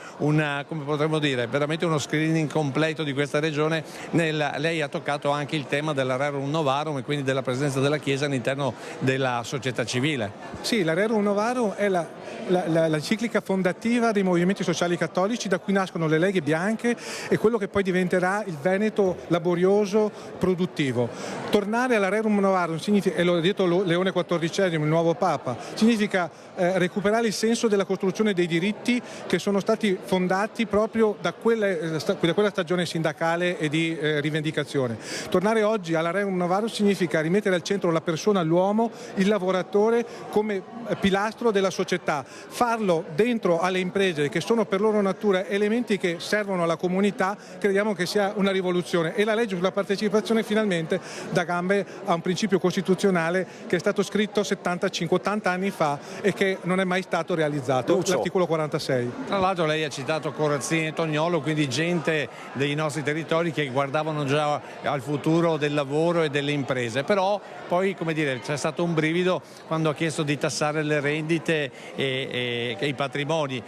potremmo dire, veramente uno screening completo di questa regione. Lei ha toccato anche il tema della Rerum Novarum e quindi della presenza della Chiesa all'interno della società civile. Sì, la Rerum Novarum è la ciclica fondativa dei movimenti sociali cattolici, da cui nascono le leghe bianche e quello che poi diventerà il Veneto laborioso, produttivo. Tornare alla Rerum Novarum significa, e lo ha detto Leone XIV, il nuovo Papa, significa recuperare il senso della costruzione dei diritti che sono stati fondati proprio da quella stagione sindacale e di rivendicazione. Tornare oggi alla Rerum Novarum significa rimettere al centro la persona, l'uomo, il lavoratore come pilastro della società, farlo dentro alle imprese che sono per loro natura elementi che servono alla comunità. Crediamo che sia una rivoluzione e la legge sulla partecipazione finalmente dà gambe a un principio costituzionale che è stato scritto 75-80 anni fa e che non è mai stato realizzato, l'articolo 46. Tra l'altro lei ha citato Corazzini e Toniolo, quindi gente dei nostri territori che guardavano già al futuro del lavoro e delle imprese, però poi, come dire, c'è stato un brivido quando ha chiesto di tassare le rendite e i patrimoni,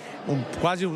quasi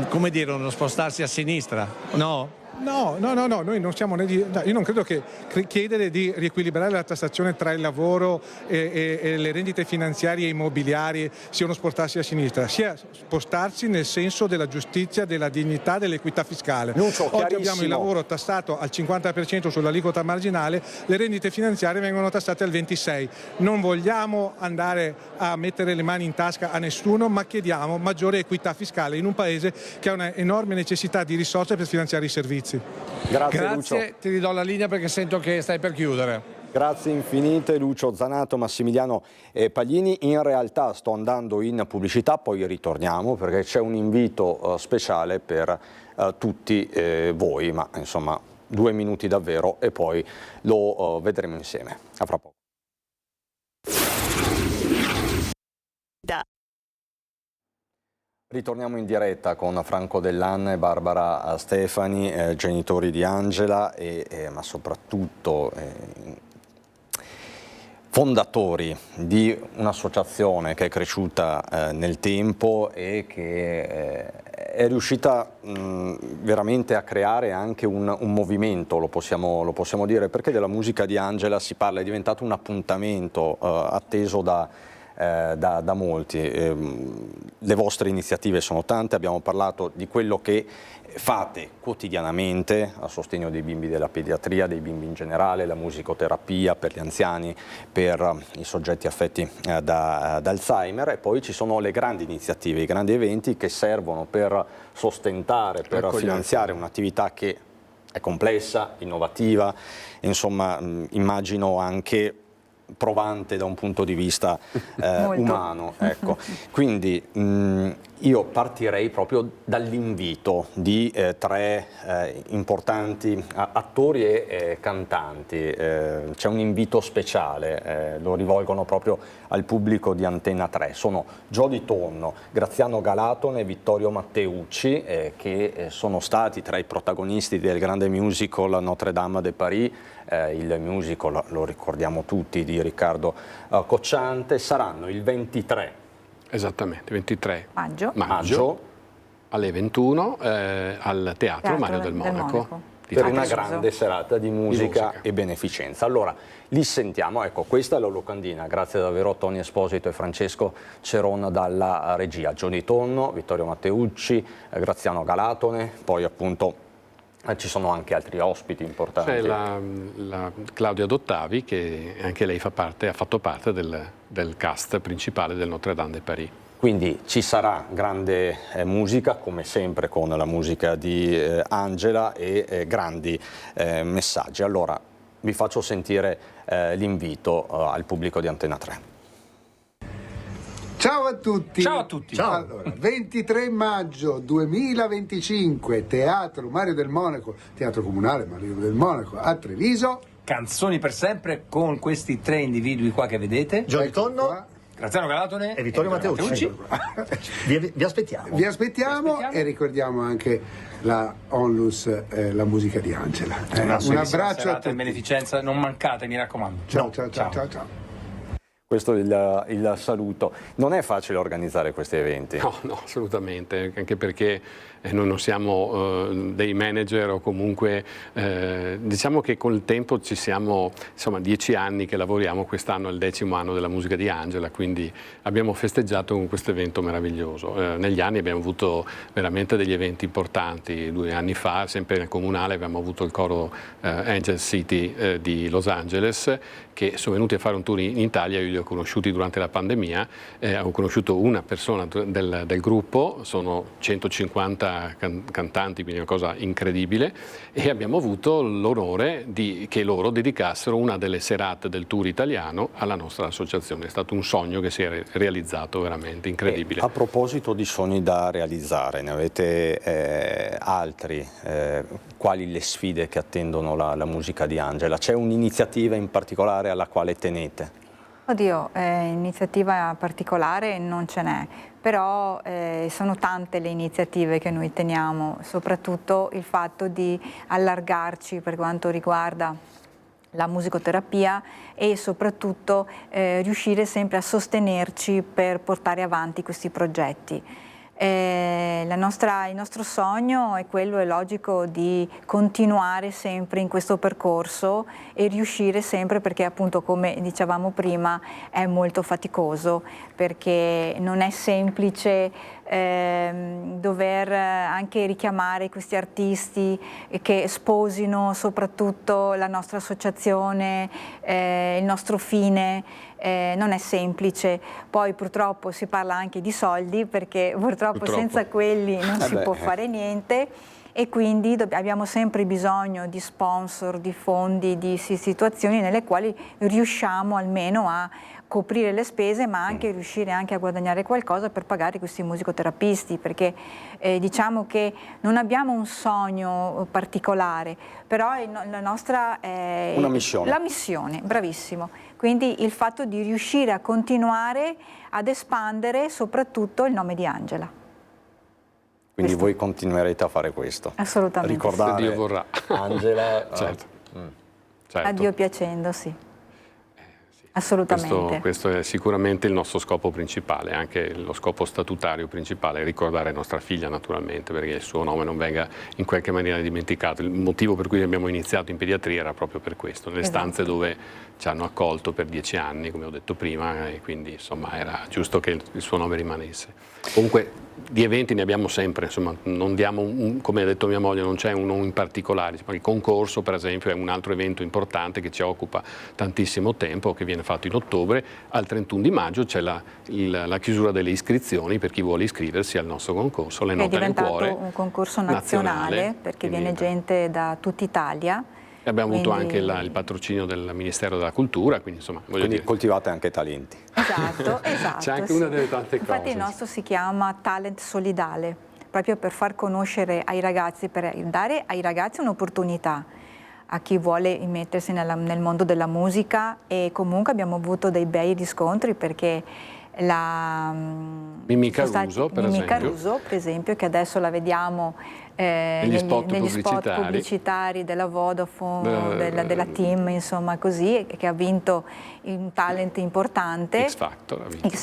come dire, uno spostarsi a sinistra, no? No, noi non siamo io non credo che chiedere di riequilibrare la tassazione tra il lavoro e le rendite finanziarie e immobiliari sia uno spostarsi a sinistra, sia spostarsi nel senso della giustizia, della dignità, dell'equità fiscale. Oggi abbiamo il lavoro tassato al 50% sull'aliquota marginale, le rendite finanziarie vengono tassate al 26%. Non vogliamo andare a mettere le mani in tasca a nessuno, ma chiediamo maggiore equità fiscale in un paese che ha un'enorme necessità di risorse per finanziare i servizi. Grazie Lucio. Ti ridò la linea perché sento che stai per chiudere. Grazie infinite Lucio Zanato, Massimiliano Paglini. In realtà sto andando in pubblicità, poi ritorniamo perché c'è un invito speciale per tutti voi, ma insomma 2 minuti davvero e poi lo vedremo insieme. A fra poco. Ritorniamo in diretta con Franco Dellan e Barbara Stefani, genitori di Angela, ma soprattutto fondatori di un'associazione che è cresciuta nel tempo e che è riuscita veramente a creare anche un movimento, lo possiamo dire, perché della musica di Angela si parla, è diventato un appuntamento atteso da molti. Le vostre iniziative sono tante, abbiamo parlato di quello che fate quotidianamente a sostegno dei bimbi della pediatria, dei bimbi in generale, la musicoterapia per gli anziani, per i soggetti affetti da Alzheimer, e poi ci sono le grandi iniziative, i grandi eventi che servono per sostentare, per finanziare un'attività che è complessa, innovativa, insomma immagino anche provante da un punto di vista umano. Ecco. Quindi io partirei proprio dall'invito di 3 importanti attori e cantanti. C'è un invito speciale, lo rivolgono proprio al pubblico di Antenna 3. Sono Jody Tonno, Graziano Galatone e Vittorio Matteucci, che sono stati tra i protagonisti del grande musical Notre Dame de Paris, il musical, lo ricordiamo tutti, di Riccardo Cocciante. Saranno il 23. Esattamente, 23 maggio alle 21 al Teatro Mario del Monaco. Per una grande serata di musica e beneficenza. Allora, li sentiamo, ecco, questa è la locandina, grazie davvero a Tony Esposito e Francesco Ceron dalla regia. Jody Tonno, Vittorio Matteucci, Graziano Galatone, poi appunto ci sono anche altri ospiti importanti. C'è la Claudia Dottavi, che anche lei ha fatto parte del cast principale del Notre Dame de Paris. Quindi ci sarà grande musica, come sempre con la musica di Angela, e grandi messaggi. Allora vi faccio sentire l'invito al pubblico di Antenna 3. Ciao a tutti! Ciao a tutti! Ciao. Allora, 23 maggio 2025, Teatro Mario del Monaco, Teatro Comunale Mario del Monaco a Treviso. Canzoni per sempre con questi 3 individui qua che vedete. Jody Tonno, Graziano Galatone e Vittorio Matteucci. Vi aspettiamo. Vi aspettiamo e ricordiamo anche la Onlus, la musica di Angela. Un abbraccio a tutti. In beneficenza, non mancate, mi raccomando. Ciao. Questo è il saluto. Non è facile organizzare questi eventi? No, assolutamente, anche perché noi non siamo dei manager o comunque diciamo che col tempo ci siamo, insomma 10 anni che lavoriamo, quest'anno è il 10° anno della musica di Angela, quindi abbiamo festeggiato con questo evento meraviglioso. Negli anni abbiamo avuto veramente degli eventi importanti. 2 anni fa, sempre nel comunale, abbiamo avuto il coro Angel City di Los Angeles, che sono venuti a fare un tour in Italia. Io li ho conosciuti durante la pandemia, ho conosciuto una persona del gruppo, sono 150 cantanti, quindi una cosa incredibile, e abbiamo avuto l'onore che loro dedicassero una delle serate del tour italiano alla nostra associazione. È stato un sogno che si è realizzato veramente incredibile. A proposito di sogni da realizzare, ne avete altri? Quali le sfide che attendono la musica di Angela? C'è un'iniziativa in particolare alla quale tenete? Oddio, iniziativa particolare non ce n'è, però sono tante le iniziative che noi teniamo, soprattutto il fatto di allargarci per quanto riguarda la musicoterapia e soprattutto riuscire sempre a sostenerci per portare avanti questi progetti. Il nostro sogno è quello, è logico, di continuare sempre in questo percorso e riuscire sempre, perché appunto, come dicevamo prima, è molto faticoso, perché non è semplice dover anche richiamare questi artisti che sposino soprattutto la nostra associazione, il nostro fine. Non è semplice, poi purtroppo si parla anche di soldi, perché purtroppo senza quelli non si può fare niente, e quindi abbiamo sempre bisogno di sponsor, di fondi, di situazioni nelle quali riusciamo almeno a coprire le spese, ma anche riuscire anche a guadagnare qualcosa per pagare questi musicoterapisti, perché diciamo che non abbiamo un sogno particolare, però la nostra è una missione. La missione, bravissimo. Quindi il fatto di riuscire a continuare ad espandere soprattutto il nome di Angela. Quindi voi continuerete a fare questo? Assolutamente. Ricordare Dio vorrà. Angela. Certo. A Dio piacendo, sì. Assolutamente. Questo è sicuramente il nostro scopo principale, anche lo scopo statutario principale, ricordare nostra figlia naturalmente, perché il suo nome non venga in qualche maniera dimenticato. Il motivo per cui abbiamo iniziato in pediatria era proprio per questo, nelle stanze dove ci hanno accolto per 10 anni, come ho detto prima, e quindi insomma era giusto che il suo nome rimanesse. Comunque di eventi ne abbiamo sempre, insomma, non diamo come ha detto mia moglie, non c'è uno in particolare. Il concorso, per esempio, è un altro evento importante che ci occupa tantissimo tempo, che viene fatto in ottobre. Al 31 di maggio c'è la chiusura delle iscrizioni per chi vuole iscriversi al nostro concorso. Le note nel cuore. È diventato un concorso nazionale perché viene gente da tutta Italia. E abbiamo avuto anche il patrocinio del Ministero della Cultura, quindi insomma coltivate anche talenti. Esatto. C'è anche una delle tante cose. Infatti il nostro si chiama Talent Solidale, proprio per far conoscere ai ragazzi, per dare ai ragazzi un'opportunità a chi vuole immettersi nel mondo della musica, e comunque abbiamo avuto dei bei riscontri, perché Mimì Caruso, per esempio, che adesso la vediamo negli spot pubblicitari della Vodafone, della Team, insomma così, che ha vinto un talent importante. X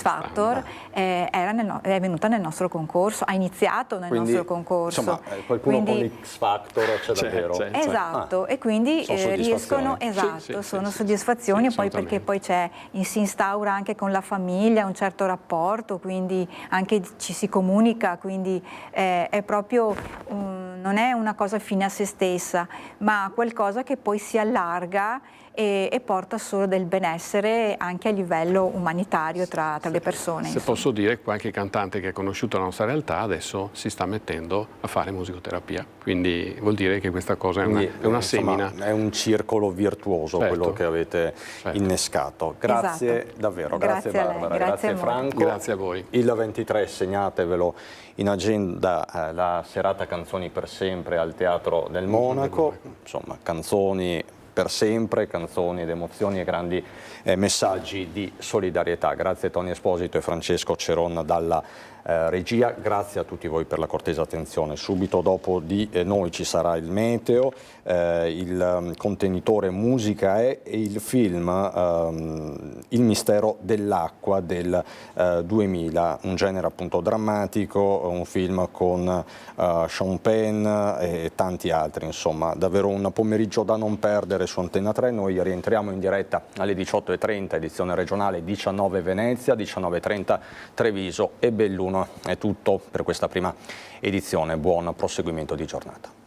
Factor è venuta nel nostro concorso, ha iniziato nel nostro concorso. Insomma, qualcuno con X Factor c'è davvero. Esatto, e quindi riescono, sono soddisfazioni, poi perché poi si instaura anche con la famiglia un certo rapporto, quindi anche ci si comunica, quindi è proprio non è una cosa fine a se stessa, ma qualcosa che poi si allarga e porta solo del benessere anche a livello umanitario tra le persone. Se posso dire, qualche cantante che ha conosciuto la nostra realtà adesso si sta mettendo a fare musicoterapia, quindi vuol dire che questa cosa è una semina. È un circolo virtuoso, quello che avete innescato. Grazie davvero, grazie Barbara, grazie Franco. Grazie a voi. Il 23 segnatevelo in agenda, la serata Canzoni per sempre al Teatro del Monaco, insomma canzoni per sempre, canzoni ed emozioni e grandi messaggi di solidarietà. Grazie Tony Esposito e Francesco Ceron dalla regia. Grazie a tutti voi per la cortese attenzione. Subito dopo di noi ci sarà il meteo, il contenitore musica e il film Il mistero dell'acqua del 2000, un genere appunto drammatico, un film con Sean Penn e tanti altri, insomma davvero un pomeriggio da non perdere su Antenna 3. Noi rientriamo in diretta alle 18:30, edizione regionale 19 Venezia, 19:30 Treviso e Belluno. È tutto per questa prima edizione, buon proseguimento di giornata.